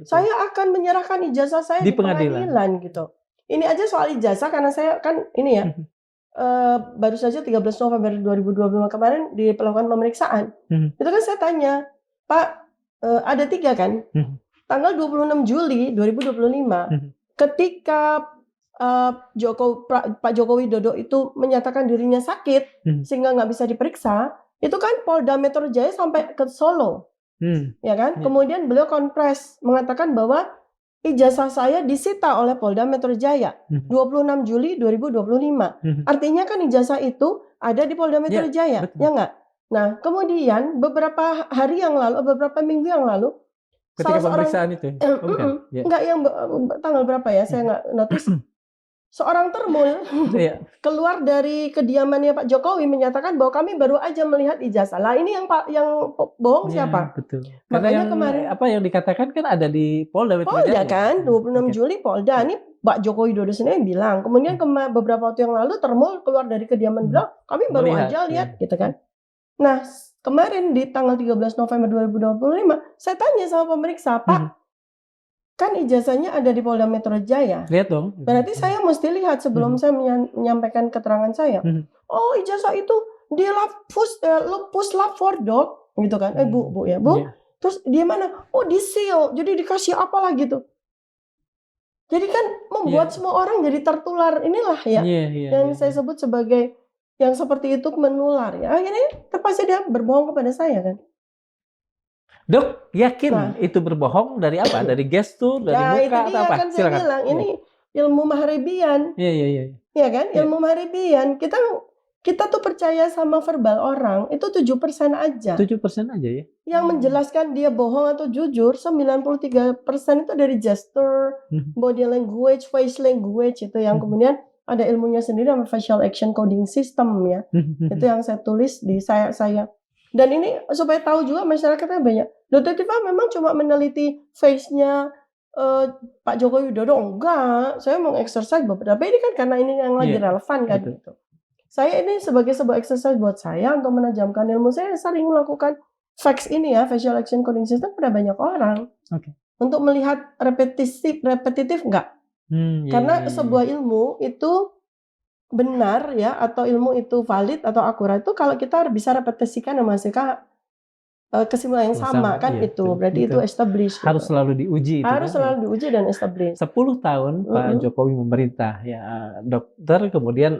saya akan menyerahkan ijazah saya di pengadilan gitu. Ini aja soal ijazah karena saya kan ini ya baru saja 13 November 2025 kemarin dilakukan pemeriksaan. Itu kan saya tanya, Pak, ada 3 kan? Tanggal 26 Juli 2025 ketika Pak Joko Widodo itu menyatakan dirinya sakit sehingga nggak bisa diperiksa, itu kan Polda Metro Jaya sampai ke Solo, ya kan? Kemudian beliau konfres mengatakan bahwa ijazah saya disita oleh Polda Metro Jaya 26 Juli 2025. Artinya kan ijazah itu ada di Polda Metro Jaya, ya nggak? Nah, kemudian beberapa hari yang lalu, beberapa minggu yang lalu, ketika pemeriksaan itu, nggak yang tanggal berapa ya? Saya nggak notice. Seorang termul keluar dari kediamannya Pak Jokowi menyatakan bahwa kami baru aja melihat ijazah. Lah ini yang bohong siapa? Betul. Makanya Karena kemarin apa yang dikatakan kan ada di Polda Metro Jaya. Kan 26 Juli Polda. Ini Pak Joko Widodo sendiri bilang. Kemudian beberapa waktu yang lalu termul keluar dari kediaman beliau, kami baru aja lihat gitu kan. Nah, kemarin di tanggal 13 November 2025 saya tanya sama pemeriksa, Pak, kan ijazahnya ada di Polda Metro Jaya. Lihat dong. Berarti saya mesti lihat sebelum saya menyampaikan keterangan saya. Oh, ijazah itu di Puslap Fordok gitu kan. Bu. Terus dia mana? Oh, di seal. Jadi dikasih apalah gitu. Jadi kan membuat semua orang jadi tertular. Inilah ya yang saya sebut sebagai yang seperti itu menular ya. Akhirnya terpaksa dia berbohong kepada saya kan. Dok, yakin itu berbohong dari apa? Dari gestur, dari muka atau apa? Kan saya bilang ini ilmu maharibian. Iya kan? Ilmu maharibian. Kita tuh percaya sama verbal orang itu 7% aja. 7% aja ya. Yang menjelaskan dia bohong atau jujur 93% itu dari gesture, body language, face language itu yang kemudian ada ilmunya sendiri sama facial action coding system ya. Itu yang saya tulis di saya. Dan ini supaya tahu juga masyarakatnya banyak. Dr. Tifa memang cuma meneliti face-nya Pak Joko Widodo, enggak. Saya mengeksersis beberapa. Ini kan karena ini yang lagi relevan kan gitu. Saya ini sebagai sebuah exercise buat saya untuk menajamkan ilmu saya sering melakukan facts ini ya, facial action coding system pada banyak orang. Untuk melihat repetitif enggak. Karena sebuah ilmu itu benar ya, atau ilmu itu valid atau akurat itu kalau kita bisa repetisikan dan menghasilkan kesimpulan yang sama kan itu berarti itu established. Harus selalu diuji. Harus selalu diuji dan established. 10 tahun Pak Jokowi memerintah ya, dokter kemudian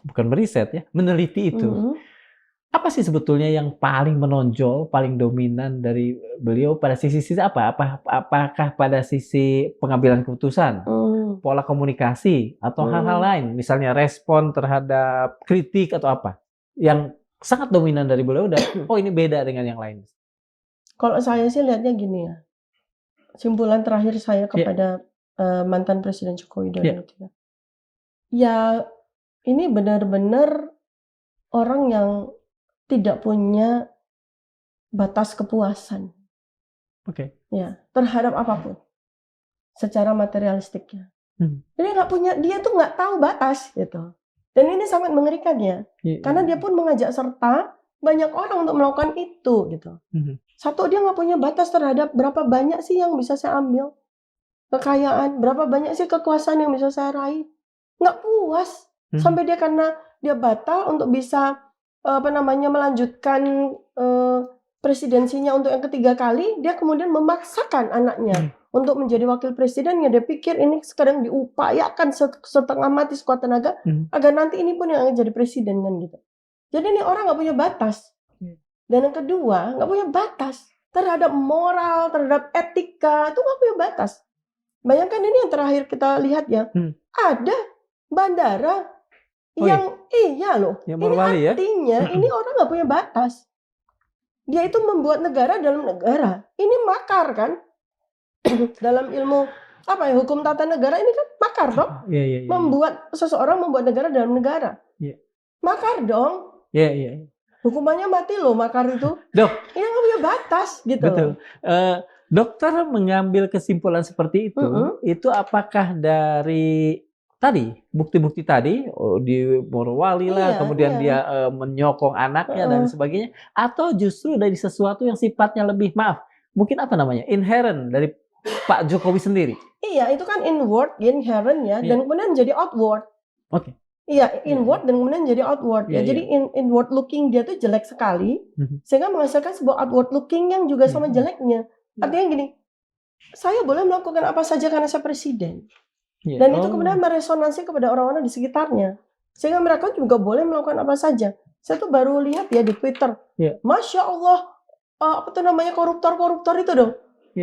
bukan meriset ya, meneliti itu. Apa sih sebetulnya yang paling menonjol, paling dominan dari beliau pada sisi-sisi apa? Apakah pada sisi pengambilan keputusan, pola komunikasi, atau hal-hal lain? Misalnya respon terhadap kritik atau apa? Yang sangat dominan dari beliau dan oh ini beda dengan yang lain. Kalau saya sih lihatnya gini ya, simpulan terakhir saya kepada mantan Presiden Joko Widodo itu ya. Ya, ini benar-benar orang yang tidak punya batas kepuasan. Oke. Ya, terhadap apapun. Secara materialistiknya. Dia tuh nggak tahu batas gitu. Dan ini sangat mengerikan ya. Karena dia pun mengajak serta banyak orang untuk melakukan itu gitu. Satu, dia nggak punya batas terhadap berapa banyak sih yang bisa saya ambil. Kekayaan, berapa banyak sih kekuasaan yang bisa saya raih. Nggak puas. Sampai dia karena dia batal untuk bisa melanjutkan presidensinya untuk yang ketiga kali, dia kemudian memaksakan anaknya untuk menjadi wakil presidennya. Dia pikir ini sekarang diupayakan setengah mati sekuat tenaga agar nanti ini pun yang akan jadi presiden kan gitu. Jadi ini orang nggak punya batas. Dan yang kedua, nggak punya batas terhadap moral, terhadap etika, itu nggak punya batas. Bayangkan ini yang terakhir kita lihat ya, ada bandara yang iya loh, yang ini Morowali, artinya ini orang nggak punya batas. Dia itu membuat negara dalam negara. Ini makar kan? Dalam ilmu apa ya, hukum tata negara ini kan makar dong. Membuat seseorang membuat negara dalam negara. Makar dong. Hukumannya mati loh makar itu. Dok, ini nggak punya batas gitu. Betul. Dokter mengambil kesimpulan seperti itu apakah dari tadi bukti-bukti tadi di Morowali lah, kemudian dia menyokong anaknya dan sebagainya, atau justru dari sesuatu yang sifatnya lebih mungkin apa namanya inherent dari Pak Jokowi sendiri? Iya, itu kan inward, inherent ya, dan kemudian jadi outward. Oke. Iya, inward dan kemudian jadi outward ya. Jadi inward looking dia tuh jelek sekali, sehingga menghasilkan sebuah outward looking yang juga sama jeleknya. Artinya gini, saya boleh melakukan apa saja karena saya presiden. Dan itu kemudian meresonansi kepada orang-orang di sekitarnya. Sehingga mereka juga boleh melakukan apa saja. Saya tuh baru lihat ya di Twitter. Masya Allah, koruptor-koruptor itu dong.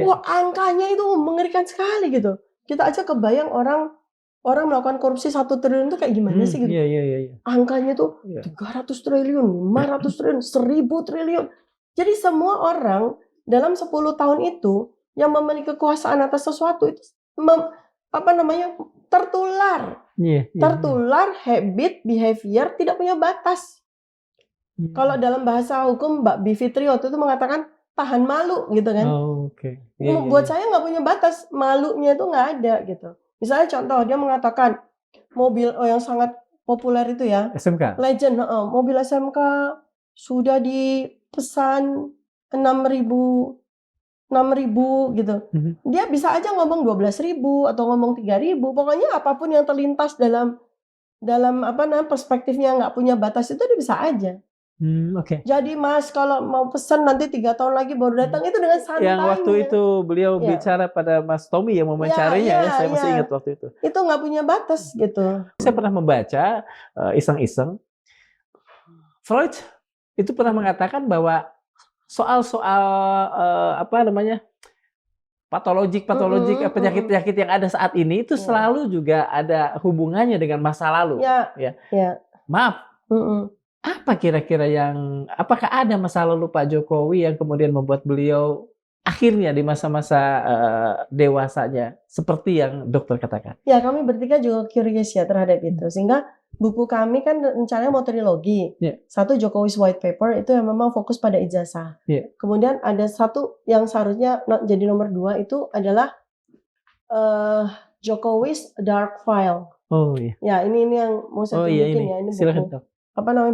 Wah, angkanya itu mengerikan sekali gitu. Kita aja kebayang orang melakukan korupsi 1 triliun itu kayak gimana sih gitu. Angkanya tuh 300 triliun, 500 triliun, 1000 triliun. Jadi semua orang dalam 10 tahun itu yang memiliki kekuasaan atas sesuatu itu tertular. Tertular habit, behavior tidak punya batas. Kalau dalam bahasa hukum Mbak Bivitri waktu itu mengatakan tahan malu gitu kan. Buat saya nggak punya batas, malunya itu nggak ada gitu. Misalnya contoh dia mengatakan mobil yang sangat populer itu ya, SMK. Legend, mobil SMK sudah dipesan 6.000 gitu. Dia bisa aja ngomong 12.000 atau ngomong 3.000. Pokoknya apapun yang terlintas dalam perspektifnya nggak punya batas itu dia bisa aja. Jadi Mas kalau mau pesan nanti 3 tahun lagi baru datang itu dengan santainya. Yang waktu itu beliau bicara pada Mas Tommy yang mewawancarinya, saya masih ingat waktu itu. Itu nggak punya batas gitu. Saya pernah membaca iseng-iseng, Freud itu pernah mengatakan bahwa soal-soal patologik penyakit-penyakit yang ada saat ini itu selalu juga ada hubungannya dengan masa lalu. Maaf. Apa kira-kira apakah ada masa lalu Pak Jokowi yang kemudian membuat beliau akhirnya di masa-masa dewasanya seperti yang dokter katakan? Ya, kami bertiga juga curious ya terhadap itu. Sehingga buku kami kan rencananya mau trilogi. Satu Jokowi's White Paper itu yang memang fokus pada ijazah. Kemudian ada satu yang seharusnya jadi nomor 2 itu adalah Jokowi's Dark File. Ya, ini yang mau saya tunjukin ya. Ini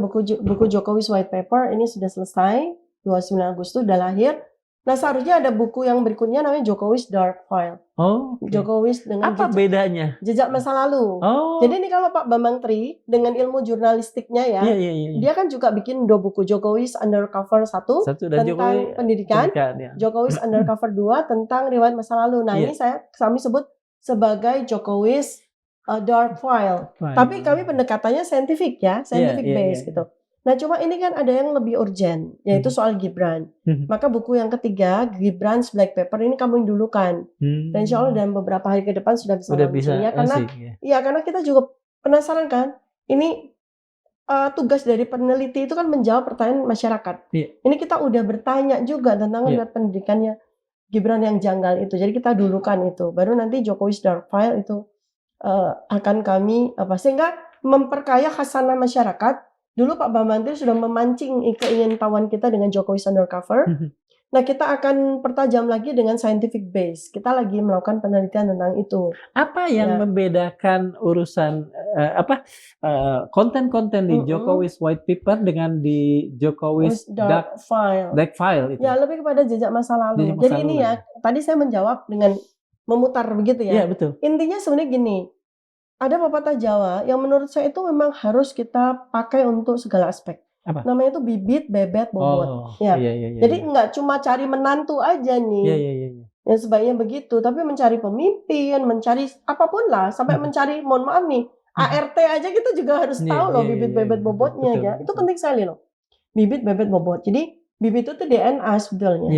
buku. Buku Jokowi's White Paper ini sudah selesai 29 Agustus udah lahir. Nah seharusnya ada buku yang berikutnya namanya Jokowi's Dark File. Jokowi's dengan bedanya? Jejak masa lalu. Jadi ini kalau Pak Bambang Tri dengan ilmu jurnalistiknya ya, dia kan juga bikin 2 buku, Jokowi's Undercover 1 tentang Jokowi pendidikan, Jokowi's Undercover 2 tentang riwayat masa lalu. Nah ini kami sebut sebagai Jokowi's Dark File. Tapi kami pendekatannya scientific ya, scientific based gitu. Nah, cuma ini kan ada yang lebih urgent, yaitu soal Gibran. Maka buku yang ketiga, Gibran's Black Paper, ini kamu dulukan. Dan insya Allah dalam beberapa hari ke depan sudah bisa launching ya. Karena kita juga penasaran kan, ini tugas dari peneliti itu kan menjawab pertanyaan masyarakat. Ini kita udah bertanya juga tentang pendidikannya Gibran yang janggal itu. Jadi kita dulukan itu. Baru nanti Jokowi's Dark File itu akan kami sehingga memperkaya khasanah masyarakat. Dulu Pak Bambantri sudah memancing keingintahuan kita dengan Jokowi's Undercover. Nah, kita akan pertajam lagi dengan scientific base. Kita lagi melakukan penelitian tentang itu. Apa yang membedakan urusan konten-konten di Jokowi's White Paper dengan di Jokowi's Dark File itu? Ya, lebih kepada jejak masa lalu. Jadi ini ya, tadi saya menjawab dengan memutar begitu ya. Iya, betul. Intinya sebenarnya gini. Ada pepatah Jawa yang menurut saya itu memang harus kita pakai untuk segala aspek. Apa? Namanya itu bibit, bebet, bobot. Jadi nggak cuma cari menantu aja nih. Ya sebaiknya begitu, tapi mencari pemimpin, mencari apapun lah, sampai mencari, mohon maaf nih, ART aja kita juga harus tahu loh bibit, bebet, bobotnya ya. Itu penting sekali loh. Bibit, bebet, bobot. Jadi bibit itu DNA sebetulnya.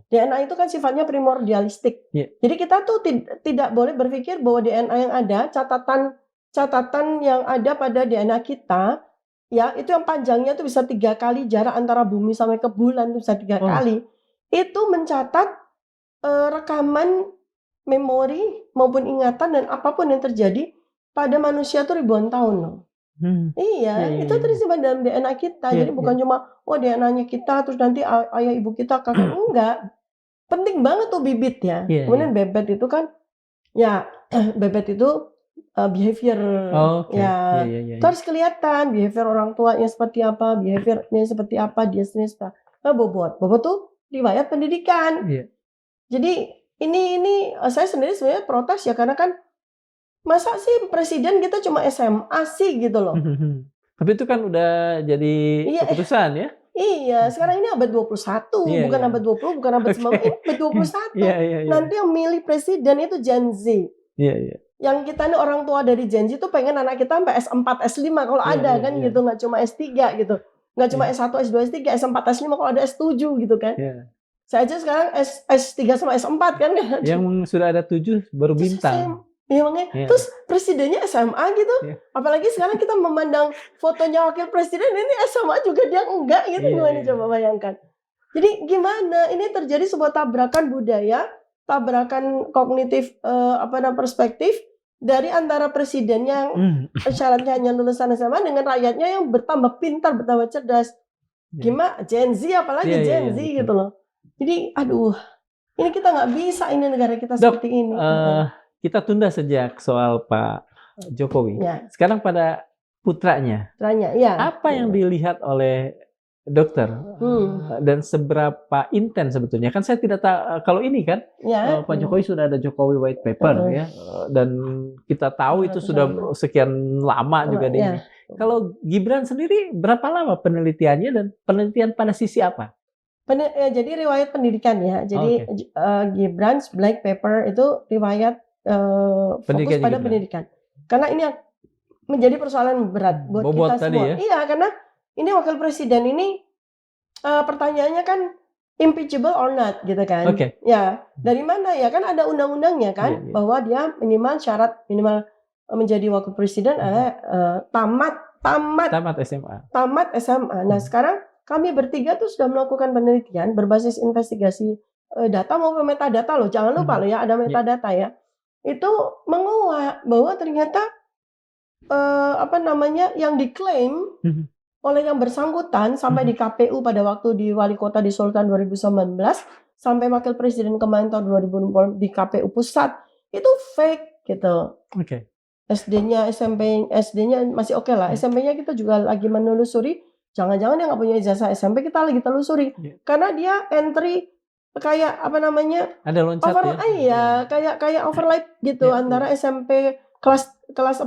DNA itu kan sifatnya primordialistik. Jadi kita tuh tidak boleh berpikir bahwa DNA yang ada, catatan yang ada pada DNA kita, ya itu yang panjangnya tuh bisa 3 kali jarak antara bumi sampai ke bulan, bisa 3 kali. Itu mencatat rekaman memori maupun ingatan dan apapun yang terjadi pada manusia tuh ribuan tahun loh. Itu tersimpan dalam DNA kita. Jadi bukan cuma DNA-nya kita terus nanti ayah ibu kita kakak, enggak. Penting banget tuh bibit ya. Kemudian bebet itu kan ya bebet itu behavior terus kelihatan behavior orang tuanya seperti apa, behaviornya seperti apa, dia sendiri seperti apa. Bobot tuh riwayat pendidikan. Jadi ini saya sendiri sebenarnya protes ya, karena kan masa sih presiden kita cuma SMA sih gitu loh. Tapi itu kan udah jadi keputusan ya. Iya, sekarang ini abad 21, bukan abad 20, bukan abad 19, ini abad 21. Nanti yang milih presiden itu Gen Z. Yang kita nih orang tua dari Gen Z tuh pengen anak kita sampai S4, S5 kalau ada kan gitu, nggak cuma S3 gitu. Nggak cuma S1, S2, S3, S4, S5 kalau ada S7 gitu kan. Saya aja sekarang S3 sama S4 kan. Yang sudah ada 7 baru bintang. Iya, makanya. Terus presidennya SMA gitu. Apalagi sekarang kita memandang fotonya wakil presiden, ini SMA juga dia enggak gitu. Gimana coba bayangkan. Jadi gimana? Ini terjadi sebuah tabrakan budaya, tabrakan kognitif perspektif dari antara presiden yang syaratnya hanya lulusan SMA dengan rakyatnya yang bertambah pintar, bertambah cerdas. Gimana? Gen Z apalagi Gen Z gitu loh. Jadi aduh, ini kita nggak bisa, ini negara kita seperti ini. Kita tunda sejak soal Pak Jokowi. Sekarang pada putranya. Apa yang dilihat oleh dokter dan seberapa intens sebetulnya? Kan saya tidak tahu kalau ini kan Pak Jokowi sudah ada Jokowi White Paper ya, dan kita tahu itu sudah sekian lama juga di ini. Kalau Gibran sendiri berapa lama penelitiannya dan penelitian pada sisi apa? Jadi riwayat pendidikan ya. Jadi Gibran's Black Paper itu riwayat fokus pada pendidikan. Karena ini menjadi persoalan berat buat kita semua. Iya, karena ini wakil presiden ini pertanyaannya kan impeachable or not gitu kan. Ya, dari mana ya? Kan ada undang-undangnya kan bahwa dia syarat minimal menjadi wakil presiden tamat SMA. Tamat SMA. Nah, sekarang kami bertiga tuh sudah melakukan penelitian berbasis investigasi data maupun metadata loh. Jangan lupa loh ya, ada metadata ya. Itu menguat bahwa ternyata yang diklaim oleh yang bersangkutan sampai di KPU pada waktu di wali kota di Sultan 2019 sampai wakil presiden kemarin tahun 2020 di KPU pusat itu fake gitu. SD-nya, SD-nya masih oke lah. SMP-nya kita juga lagi menelusuri. Jangan-jangan dia nggak punya ijazah SMP, kita lagi telusuri. Karena dia entry kayak ada loncat kayak overlap gitu antara SMP kelas 7,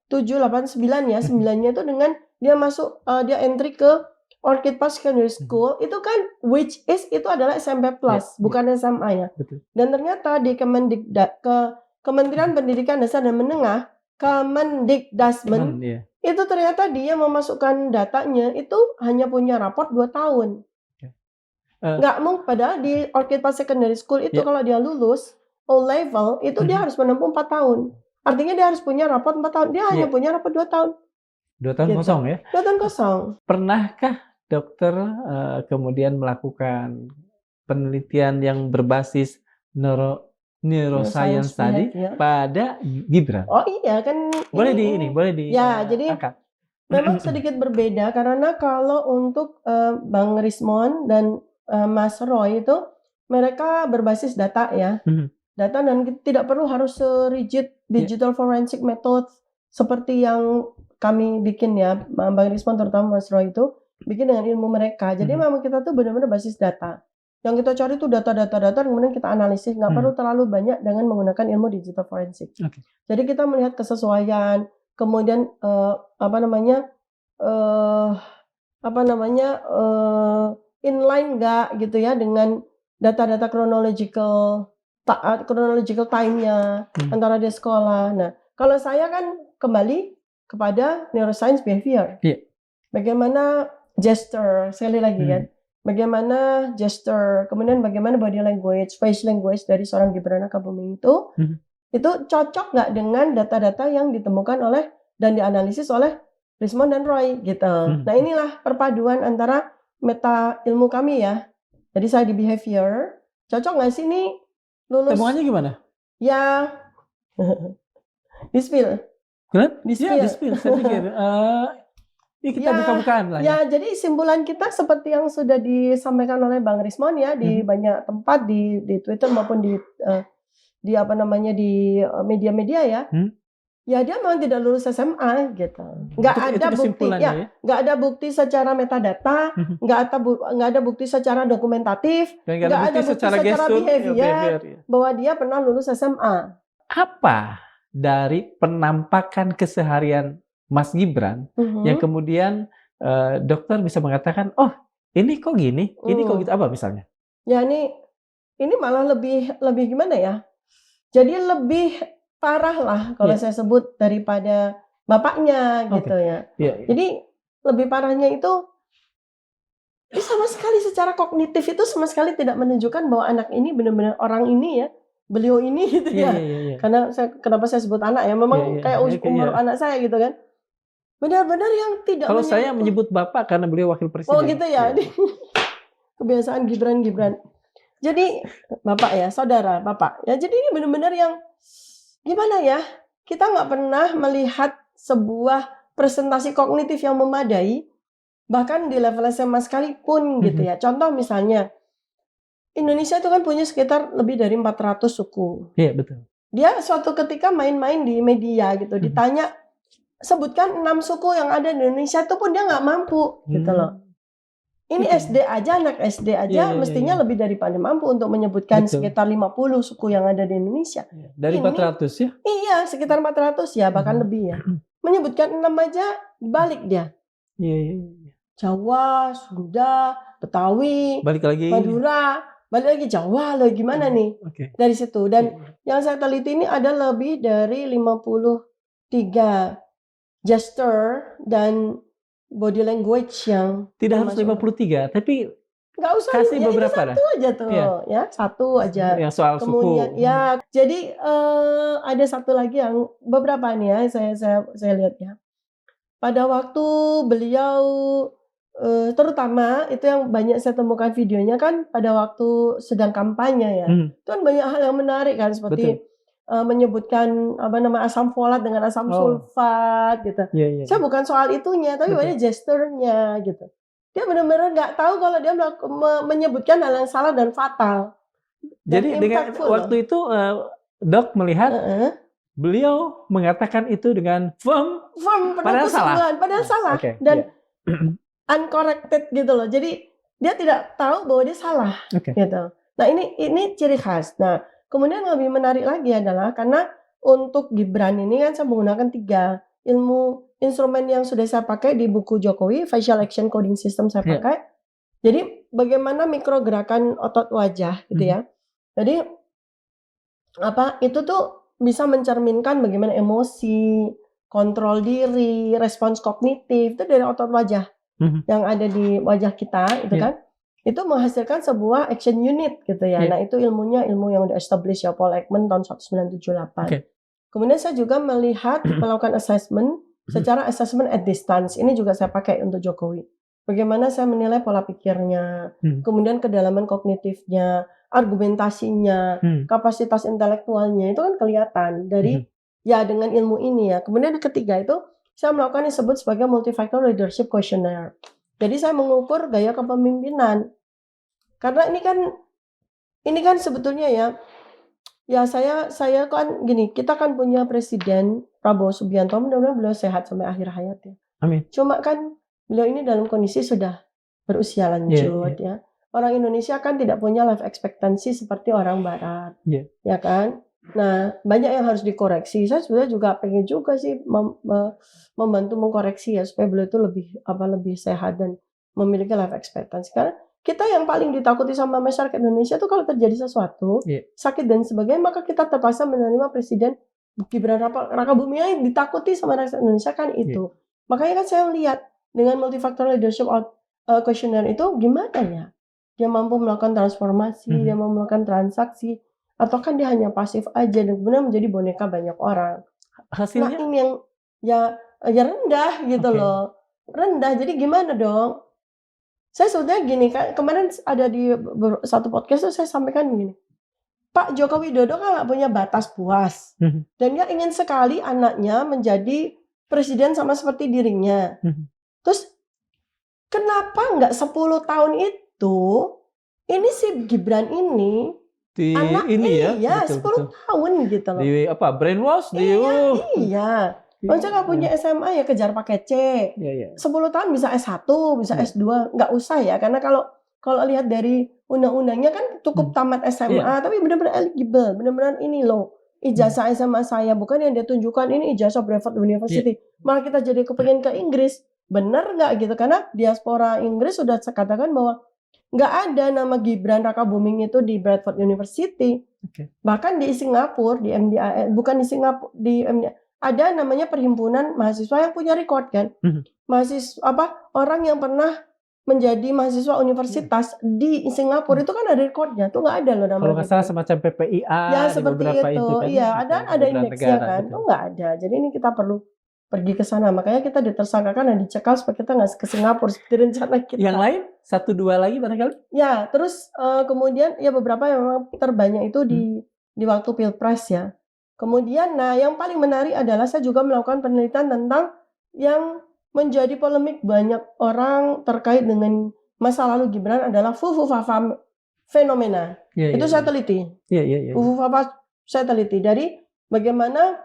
8, 9 ya. 9-nya itu dengan dia masuk dia entry ke Orchid Park Secondary School itu kan which is itu adalah SMP plus bukan SMA ya. Dan ternyata di Kementerian Pendidikan Dasar dan Menengah Kemendikdasmen itu ternyata dia memasukkan datanya itu hanya punya raport 2 tahun. Nggak mungkin, padahal di Orchid Park Secondary School itu kalau dia lulus O level itu dia harus menempuh 4 tahun. Artinya dia harus punya raport 4 tahun. Dia hanya punya raport 2 tahun. 2 tahun Gitu. kosong ya? 2 tahun kosong. Pernahkah dokter kemudian melakukan penelitian yang berbasis neuroscience tadi pada Gibran? Oh iya kan. Boleh di ya, jadi angkat. Memang sedikit berbeda karena kalau untuk Bang Rismon dan Mas Roy itu mereka berbasis data ya. Data dan tidak perlu harus rigid digital forensic method seperti yang kami bikin ya, Bang Rismon terutama Mas Roy itu bikin dengan ilmu mereka. Jadi memang kita tuh benar-benar basis data. Yang kita cari itu data, kemudian kita analisis, nggak perlu terlalu banyak dengan menggunakan ilmu digital forensik. Jadi kita melihat kesesuaian, kemudian inline nggak gitu ya dengan data-data chronological time-nya antara dia sekolah. Nah, kalau saya kan kembali kepada neuroscience behavior. Bagaimana gesture, sekali lagi kan. Bagaimana gesture, kemudian bagaimana body language, face language dari seorang Gibran Rakabuming itu cocok nggak dengan data-data yang ditemukan oleh dan dianalisis oleh Rismon dan Roy gitu. Nah inilah perpaduan antara meta ilmu kami ya. Jadi saya di behavior, cocok nggak sih nih lulus? Temuannya gimana? Ya, di spill. Di spill. Saya pikir ini kita buka-bukaan lah. Ya, jadi simpulan kita seperti yang sudah disampaikan oleh Bang Rismon ya di banyak tempat di Twitter maupun di media-media ya. Ya dia memang tidak lulus SMA gitu. Nggak ada bukti secara metadata, nggak ada bukti secara dokumentatif, nggak ada bukti secara behavior bahwa dia pernah lulus SMA. Apa dari penampakan keseharian Mas Gibran yang kemudian dokter bisa mengatakan, oh ini kok gini, ini kok gitu, apa misalnya? Ya ini malah lebih gimana ya? Jadi lebih parah lah kalau saya sebut daripada bapaknya gitu ya. Jadi lebih parahnya itu sama sekali secara kognitif itu sama sekali tidak menunjukkan bahwa anak ini benar-benar orang ini ya, beliau ini gitu ya. Karena kenapa saya sebut anak ya, memang kayak umur anak saya gitu kan. Benar-benar yang tidak. Kalau saya menyebut bapak karena beliau wakil presiden. Oh gitu ya. Kebiasaan Gibran. Jadi bapak ya, saudara bapak ya. Jadi ini benar-benar yang gimana ya? Kita nggak pernah melihat sebuah presentasi kognitif yang memadai, bahkan di level SMA sekalipun gitu ya. Contoh misalnya, Indonesia itu kan punya sekitar lebih dari 400 suku. Iya betul. Dia suatu ketika main-main di media gitu, ditanya sebutkan 6 suku yang ada di Indonesia itu pun dia nggak mampu gitu loh. Ini SD aja, anak SD aja mestinya lebih daripada mampu untuk menyebutkan sekitar 50 suku yang ada di Indonesia. Dari 400 ya? Iya, sekitar 400 ya, bahkan lebih ya. Menyebutkan 6 aja balik dia. Iya. Jawa, Sunda, Betawi, balik lagi Madura, balik lagi Jawa loh, gimana nih? Dari situ. Dan yang saya teliti ini ada lebih dari 53 gesture dan body language yang tidak harus 53, tapi nggak usah kasih beberapa satu aja tuh ya, satu aja. Yang soal kemudian suku. Ya, jadi ada satu lagi yang beberapa nih ya, saya lihat ya. Pada waktu beliau terutama itu yang banyak saya temukan videonya kan pada waktu sedang kampanye ya. Itu kan banyak hal yang menarik kan seperti menyebutkan asam folat dengan asam sulfat gitu. Saya bukan soal itunya, tapi banyak gesturnya gitu. Dia benar-benar nggak tahu kalau dia menyebutkan hal yang salah dan fatal. Jadi dengan waktu itu dok melihat beliau mengatakan itu dengan firm padahal salah dan uncorrected gitu loh. Jadi dia tidak tahu bahwa dia salah gitu. Nah ini ciri khas. Nah kemudian lebih menarik lagi adalah karena untuk Gibran ini kan saya menggunakan 3 instrumen yang sudah saya pakai di buku Jokowi, facial action coding system saya pakai. Jadi bagaimana mikrogerakan otot wajah gitu ya. Jadi itu tuh bisa mencerminkan bagaimana emosi, kontrol diri, respons kognitif, itu dari otot wajah yang ada di wajah kita, itu kan, itu menghasilkan sebuah action unit gitu ya. Nah itu ilmunya ilmu yang udah established ya, Paul Ekman tahun 1978. Kemudian saya juga melakukan assessment secara assessment at distance. Ini juga saya pakai untuk Jokowi. Bagaimana saya menilai pola pikirnya, kemudian kedalaman kognitifnya, argumentasinya, kapasitas intelektualnya, itu kan kelihatan dari ya dengan ilmu ini ya. Kemudian yang ketiga itu saya melakukan yang disebut sebagai multifactor leadership questionnaire. Jadi saya mengukur gaya kepemimpinan. Karena ini kan sebetulnya ya saya kan gini, kita kan punya Presiden Prabowo Subianto, mudah-mudahan beliau sehat sampai akhir hayatnya. Amin. Cuma kan beliau ini dalam kondisi sudah berusia lanjut ya. Orang Indonesia kan tidak punya life expectancy seperti orang Barat, ya kan. Nah, banyak yang harus dikoreksi. Saya sebenarnya juga pengen juga sih membantu mengkoreksi ya supaya beliau itu lebih sehat dan memiliki life expectancy. Karena kita yang paling ditakuti sama masyarakat Indonesia itu kalau terjadi sesuatu, sakit dan sebagainya, maka kita terpaksa menerima Presiden Gibran Rakabuming yang ditakuti sama rakyat Indonesia kan itu. Makanya kan saya lihat dengan multifactor leadership questionnaire itu gimana ya? Dia mampu melakukan transformasi, dia mau melakukan transaksi, atau kan dia hanya pasif aja dan kemudian menjadi boneka banyak orang. Hasilnya? Nah ini yang ya rendah gitu loh. Rendah, jadi gimana dong? Saya sudah gini, kemarin ada di satu podcast tuh saya sampaikan gini. Pak Joko Widodo kan nggak punya batas puas. Dan dia ingin sekali anaknya menjadi presiden sama seperti dirinya. Terus kenapa nggak 10 tahun itu ini si Gibran ini anak ini ya 10 tahun gitu loh. Di brainwash Iya. Maksudnya nggak punya SMA ya kejar pakai C. 10 tahun bisa S1, bisa S2, nggak usah ya. Karena kalau lihat dari undang-undangnya kan cukup tamat SMA, tapi benar-benar eligible, benar-benar ini loh. Ijazah SMA saya bukan yang dia tunjukkan ini ijazah Bradford University. Malah kita jadi kepengen ke Inggris. Benar nggak gitu? Karena diaspora Inggris sudah katakan bahwa nggak ada nama Gibran Rakabuming itu di Bradford University. Bahkan di Singapura, di MDI, bukan di Singapura, di MDI, ada namanya perhimpunan mahasiswa yang punya record kan. Mahasiswa orang yang pernah menjadi mahasiswa universitas di Singapura itu kan ada recordnya, tuh nggak ada loh namanya. Kalau nggak salah semacam PPIA ya seperti itu kan, iya ada indeksnya kan, itu nggak ada. Jadi ini kita perlu pergi ke sana, makanya kita ditersangkakan dan dicekal supaya kita nggak ke Singapura seperti rencana kita. Yang lain 1-2 lagi barangkali? Ya, terus kemudian ya beberapa yang memang terbanyak itu di waktu Pilpres ya. Kemudian, nah yang paling menarik adalah saya juga melakukan penelitian tentang yang menjadi polemik banyak orang terkait dengan masa lalu Gibran adalah Fufu-Fafa fenomena. Itu saya teliti. Fufu-Fafa saya teliti dari bagaimana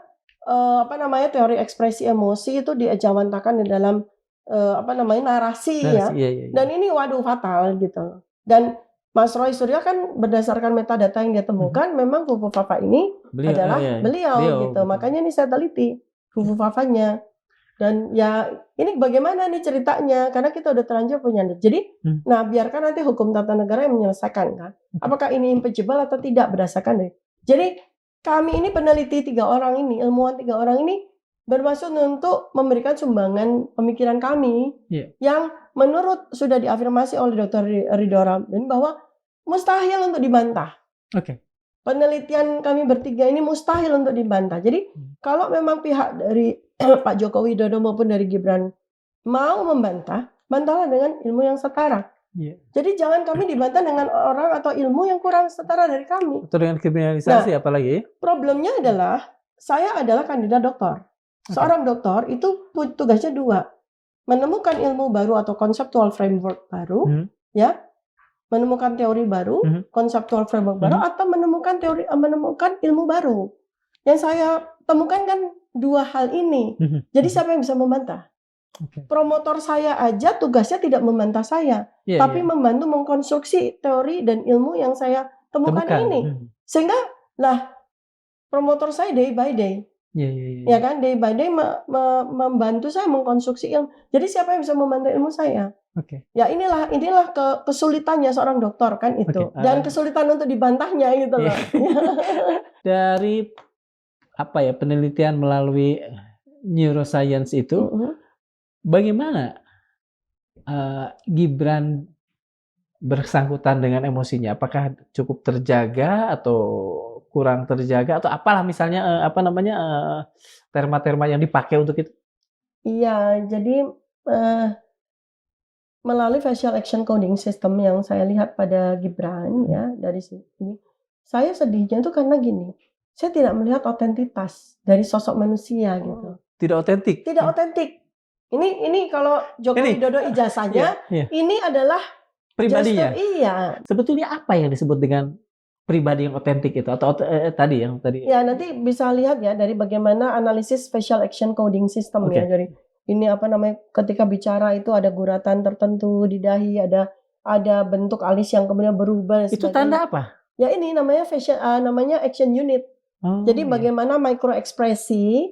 teori ekspresi emosi itu diajawantakan di dalam narasi ya. Dan ini waduh fatal gitu. Dan Mas Roy Suryo kan berdasarkan metadata yang dia temukan memang Fufu-Fafa ini adalah beliau gitu. Makanya ini saya teliti Fufu-Fafanya. Dan ya ini bagaimana nih ceritanya, karena kita udah terlanjur punya. Jadi nah biarkan nanti hukum tata negara yang menyelesaikan kan. Apakah ini impeachable atau tidak berdasarkan dari. Jadi kami ini peneliti 3 orang ini, ilmuwan 3 orang ini bermaksud untuk memberikan sumbangan pemikiran kami yang menurut sudah diafirmasi oleh Dr. Ridho Ramdan bahwa mustahil untuk dibantah. Penelitian kami bertiga ini mustahil untuk dibantah. Jadi kalau memang pihak dari Pak Joko Widodo maupun dari Gibran mau membantah, bantahlah dengan ilmu yang setara. Jadi jangan kami dibantah dengan orang atau ilmu yang kurang setara dari kami. Atau dengan kriminalisasi apalagi? Problemnya adalah saya adalah kandidat doktor. Seorang doktor itu tugasnya 2. Menemukan ilmu baru atau conceptual framework baru, ya. Menemukan teori baru, conceptual framework baru, atau menemukan ilmu baru. Yang saya temukan kan 2 hal ini. Jadi siapa yang bisa membantah? Promotor saya aja tugasnya tidak membantah saya, tapi membantu mengkonstruksi teori dan ilmu yang saya temukan ini. Sehingga lah promotor saya day by day. Ya kan, day by day membantu saya mengkonstruksi ilmu. Jadi siapa yang bisa membantu ilmu saya? Ya inilah kesulitannya seorang dokter kan itu. Dan kesulitan untuk dibantahnya gitu loh. Dari penelitian melalui neuroscience itu, bagaimana Gibran bersangkutan dengan emosinya? Apakah cukup terjaga atau kurang terjaga atau apalah misalnya terma-terma yang dipakai untuk itu? Iya, jadi melalui facial action coding system yang saya lihat pada Gibran ya dari sini, saya sedihnya itu karena gini, saya tidak melihat otentitas dari sosok manusia gitu. Tidak otentik. Tidak otentik. Ini kalau Joko Widodo ijazahnya, ini adalah pribadinya. Iya. Sebetulnya apa yang disebut dengan pribadi yang otentik itu atau tadi? Ya, nanti bisa lihat ya dari bagaimana analisis facial action coding system ya. Jadi ini ketika bicara itu ada guratan tertentu di dahi, ada bentuk alis yang kemudian berubah. Itu tanda apa? Ya ini namanya namanya action unit. Jadi bagaimana micro ekspresi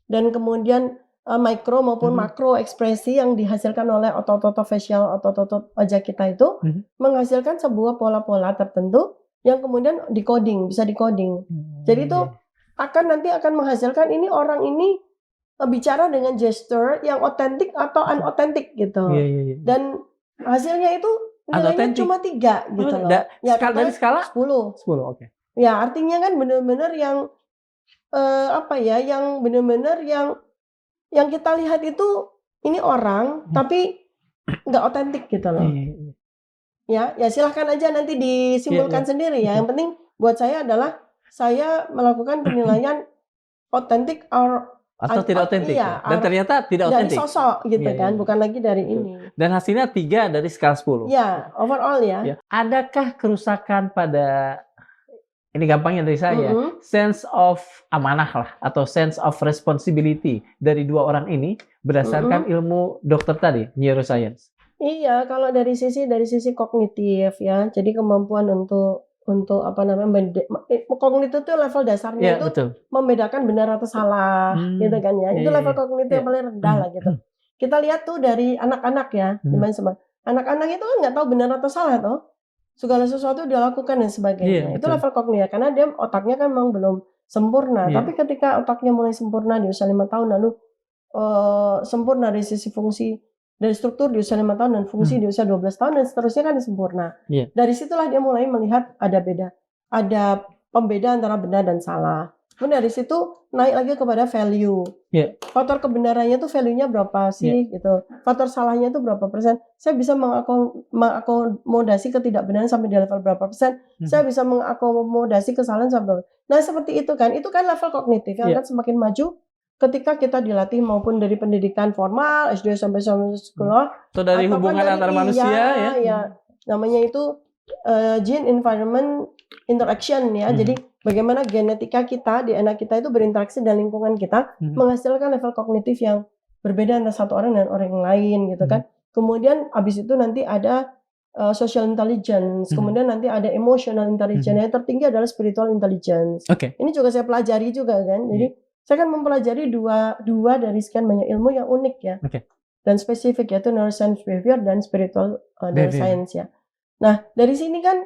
dan kemudian mikro maupun makro ekspresi yang dihasilkan oleh otot-otot facial, otot-otot wajah kita itu menghasilkan sebuah pola-pola tertentu yang kemudian bisa decoding. Jadi itu nanti akan menghasilkan ini orang ini bicara dengan gesture yang otentik atau unotentik gitu. Dan hasilnya itu nilainya cuma 3 gitu loh. Ya, dari skala 10. 10, oke. Ya, artinya kan benar-benar yang yang benar-benar yang kita lihat itu ini orang tapi nggak otentik gitu loh. Ya silahkan aja nanti disimpulkan sendiri ya. Yang penting buat saya adalah saya melakukan penilaian otentik atau tidak otentik. Dan ternyata tidak otentik. Dari sosok gitu kan, bukan lagi dari ini. Dan hasilnya 3 dari skala 10. Ya, overall ya. Adakah kerusakan pada, ini gampangnya dari saya, sense of amanah lah atau sense of responsibility dari 2 orang ini berdasarkan ilmu dokter tadi, neuroscience? Iya, kalau dari sisi kognitif ya. Jadi kemampuan untuk kognitif itu level dasarnya itu betul. Membedakan benar atau salah gitu kan ya. Itu level kognitif yang paling rendah lah gitu. Kita lihat tuh dari anak-anak ya, anak-anak itu kan nggak tahu benar atau salah toh. Segala sesuatu dia lakukan dan sebagainya. Itu level kognitif karena dia otaknya kan memang belum sempurna. Tapi ketika otaknya mulai sempurna di usia 5 tahun lalu sempurna dari sisi fungsi dari struktur di usia 5 tahun dan fungsi di usia 12 tahun dan seterusnya kan sempurna. Dari situlah dia mulai melihat ada pembeda antara benar dan salah. Kemudian dari situ naik lagi kepada value. Faktor kebenarannya tuh value-nya berapa sih gitu. Faktor salahnya tuh berapa persen. Saya bisa mengakomodasi ketidakbenaran sampai di level berapa persen. Saya bisa mengakomodasi kesalahan sampai berapa. Nah, seperti itu kan. Itu kan level kognitif yang akan semakin maju ketika kita dilatih maupun dari pendidikan formal SD sampai sekolah atau dari hubungan antar manusia namanya itu gene environment interaction ya. Jadi bagaimana genetika kita, DNA kita itu berinteraksi dengan lingkungan kita menghasilkan level kognitif yang berbeda antara satu orang dan orang lain gitu kan. Kemudian habis itu nanti ada social intelligence, kemudian nanti ada emotional intelligence, yang tertinggi adalah spiritual intelligence. Ini juga saya pelajari juga kan. Jadi saya kan mempelajari dua dari sekian banyak ilmu yang unik ya, dan spesifik yaitu neuroscience behavior dan spiritual neuroscience ya. Nah dari sini kan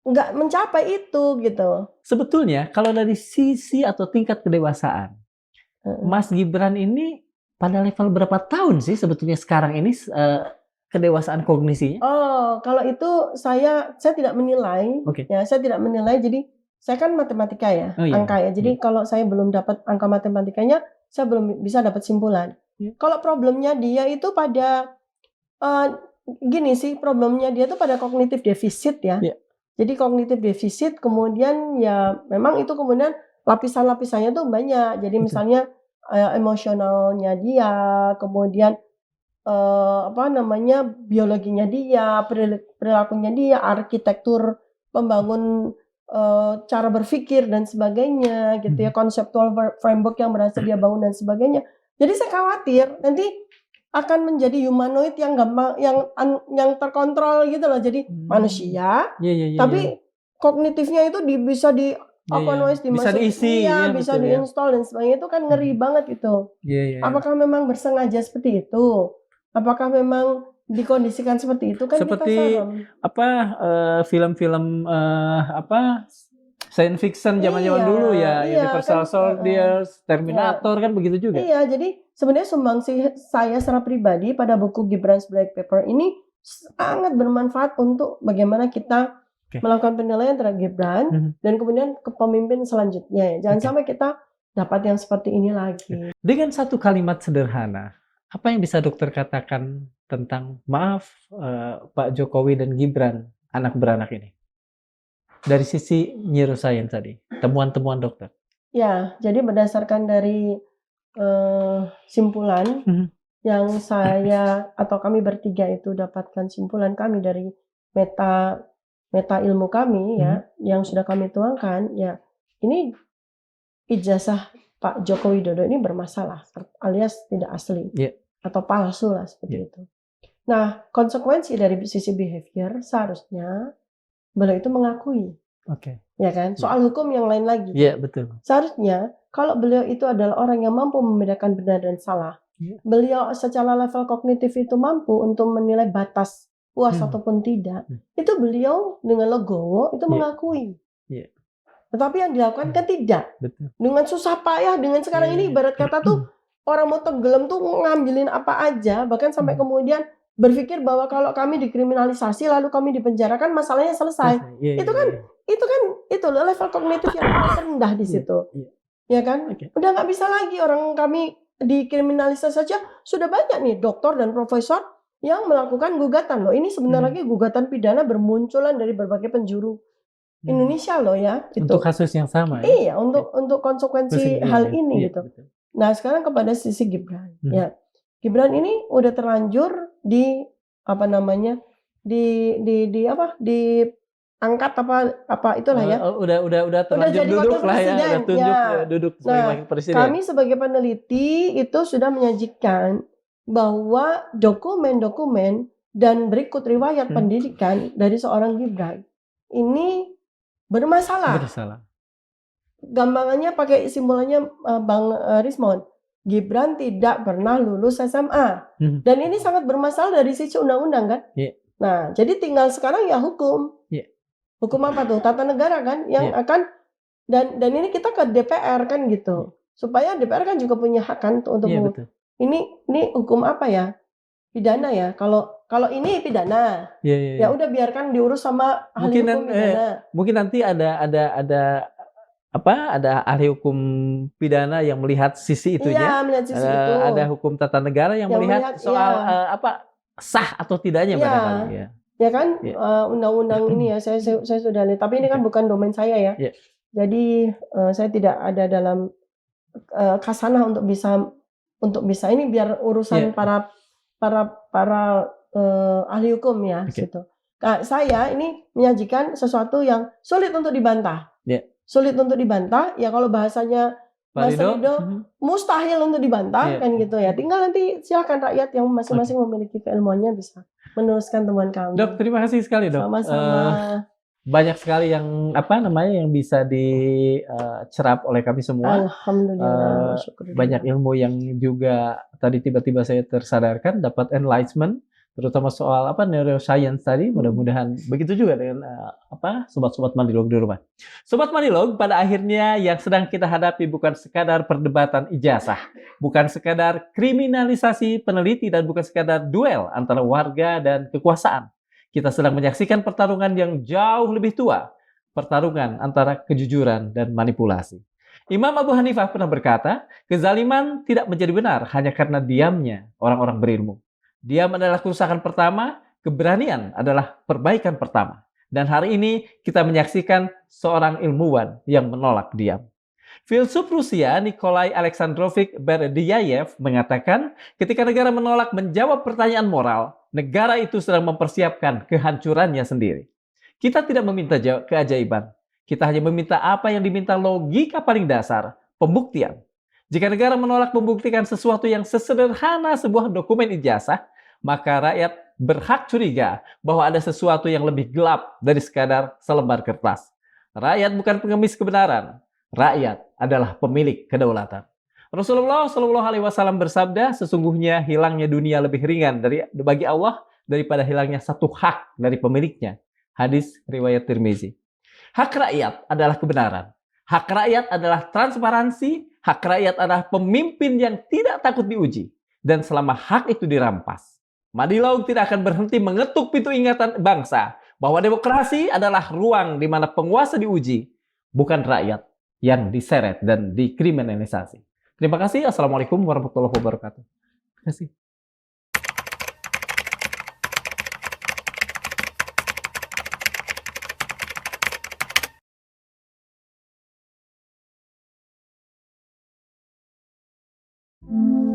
nggak mencapai itu gitu. Sebetulnya kalau dari sisi atau tingkat kedewasaan, Mas Gibran ini pada level berapa tahun sih sebetulnya sekarang ini kedewasaan kognisinya? Oh kalau itu saya tidak menilai, ya saya tidak menilai jadi. Saya kan matematika ya, angka ya. Jadi kalau saya belum dapat angka matematikanya, saya belum bisa dapat simpulan. Kalau problemnya dia itu pada gini sih, problemnya dia itu pada kognitif defisit ya. Jadi kognitif defisit, kemudian ya memang itu kemudian lapisan-lapisannya tuh banyak. Jadi misalnya emosionalnya dia, kemudian biologinya dia, perilakunya dia, arsitektur pembangun cara berpikir dan sebagainya gitu ya, konseptual framework yang berhasil dia bangun dan sebagainya. Jadi saya khawatir nanti akan menjadi humanoid yang gampang yang terkontrol gitu loh. Jadi manusia tapi kognitifnya itu bisa di bisa diisi, bisa diinstal dan sebagainya. Itu kan ngeri banget itu. Apakah memang bersengaja seperti itu? Apakah memang dikondisikan seperti itu kan? Seperti kita film-film science fiction zaman-zaman Iya, dulu ya, iya Universal kan, Soldiers, ya. Terminator kan begitu juga. Iya, jadi sebenarnya sumbangsi saya secara pribadi pada buku Gibran's Black Paper ini sangat bermanfaat untuk bagaimana kita melakukan penilaian terhadap Gibran dan kemudian ke pemimpin selanjutnya. Jangan sampai kita dapat yang seperti ini lagi. Dengan satu kalimat sederhana, apa yang bisa dokter katakan tentang Pak Jokowi dan Gibran, anak beranak ini? Dari sisi neuroscience tadi, temuan-temuan dokter. Ya, jadi berdasarkan dari simpulan yang saya atau kami bertiga itu dapatkan simpulan kami dari meta ilmu kami ya, yang sudah kami tuangkan ya, ini ijazah Pak Joko Widodo ini bermasalah alias tidak asli atau palsu lah seperti itu. Nah, konsekuensi dari sisi behavior seharusnya beliau itu mengakui. Ya kan? Soal hukum yang lain lagi. Iya, betul. Seharusnya kalau beliau itu adalah orang yang mampu membedakan benar dan salah, beliau secara level kognitif itu mampu untuk menilai batas puas ataupun tidak, itu beliau dengan legowo itu mengakui. Tetapi yang dilakukan kan tidak. Dengan susah payah, dengan sekarang ini ibarat kata tuh orang mau tenggelam tuh ngambilin apa aja, bahkan sampai kemudian berpikir bahwa kalau kami dikriminalisasi lalu kami dipenjarakan masalahnya selesai. Itu level kognitif yang paling rendah di situ. Ya kan? Udah nggak bisa lagi orang kami dikriminalisasi saja, sudah banyak nih dokter dan profesor yang melakukan gugatan loh. Ini sebentar lagi gugatan pidana bermunculan dari berbagai penjuru Indonesia loh ya. Gitu. Untuk kasus yang sama ya? Iya, untuk konsekuensi hal ini gitu. Betul. Nah sekarang kepada sisi Gibran. Ya, Gibran ini udah terlanjur di apa namanya angkat apa itulah ya. Udah terlanjur duduk lah ya, udah tunjuk duduk sebagai wakil presiden. Kami sebagai peneliti itu sudah menyajikan bahwa dokumen-dokumen dan berikut riwayat pendidikan dari seorang Gibran ini bermasalah. Gampangannya pakai simbolannya Bang Rismond. Gibran tidak pernah lulus SMA. Dan ini sangat bermasalah dari sisi undang-undang kan. Nah, jadi tinggal sekarang ya hukum. Hukum apa tuh? Tata negara kan yang akan dan ini kita ke DPR kan gitu. Supaya DPR kan juga punya hak kan untuk ini hukum apa ya? Pidana ya. Kalau ini pidana. Ya udah biarkan diurus sama ahli hukum pidana. Mungkin nanti ada ahli hukum pidana yang melihat sisi itunya. Iya, melihat sisi itu. Ada hukum tata negara yang melihat soal sah atau tidaknya barangkali ya. Ya kan undang-undang ini ya saya sudah lihat. Tapi ini kan bukan domain saya ya. Jadi saya tidak ada dalam khasanah untuk bisa ini biar urusan para ahli hukum ya gitu. Nah, saya ini menyajikan sesuatu yang sulit untuk dibantah. Sulit untuk dibantah ya kalau bahasanya Mas Rido mustahil untuk dibantah kan gitu ya. Tinggal nanti silakan rakyat yang masing-masing memiliki keilmuannya bisa meneruskan temuan kami. Dok, terima kasih sekali dok. Sama-sama. Banyak sekali yang yang bisa dicerap oleh kami semua. Alhamdulillah. Banyak ilmu yang juga tadi tiba-tiba saya tersadarkan, dapat enlightenment, terutama soal neuroscience tadi. Mudah-mudahan begitu juga dengan sobat-sobat Mandilog di rumah. Sobat Mandilog, pada akhirnya yang sedang kita hadapi bukan sekadar perdebatan ijazah, bukan sekadar kriminalisasi peneliti, dan bukan sekadar duel antara warga dan kekuasaan. Kita sedang menyaksikan pertarungan yang jauh lebih tua, pertarungan antara kejujuran dan manipulasi. Imam Abu Hanifah pernah berkata, kezaliman tidak menjadi benar hanya karena diamnya orang-orang berilmu. Diam adalah kerusakan pertama, keberanian adalah perbaikan pertama. Dan hari ini kita menyaksikan seorang ilmuwan yang menolak diam. Filsuf Rusia Nikolai Alexandrovich Berdyaev mengatakan, ketika negara menolak menjawab pertanyaan moral, negara itu sedang mempersiapkan kehancurannya sendiri. Kita tidak meminta keajaiban. Kita hanya meminta apa yang diminta logika paling dasar, pembuktian. Jika negara menolak membuktikan sesuatu yang sesederhana sebuah dokumen ijazah, maka rakyat berhak curiga bahwa ada sesuatu yang lebih gelap dari sekadar selembar kertas. Rakyat bukan pengemis kebenaran. Rakyat adalah pemilik kedaulatan. Rasulullah SAW bersabda, sesungguhnya hilangnya dunia lebih ringan bagi Allah daripada hilangnya satu hak dari pemiliknya. Hadis riwayat Tirmizi. Hak rakyat adalah kebenaran. Hak rakyat adalah transparansi. Hak rakyat adalah pemimpin yang tidak takut diuji. Dan selama hak itu dirampas, Madilaug tidak akan berhenti mengetuk pintu ingatan bangsa bahwa demokrasi adalah ruang di mana penguasa diuji, bukan rakyat yang diseret dan dikriminalisasi. Terima kasih. Assalamualaikum warahmatullahi wabarakatuh. Terima kasih. Thank you.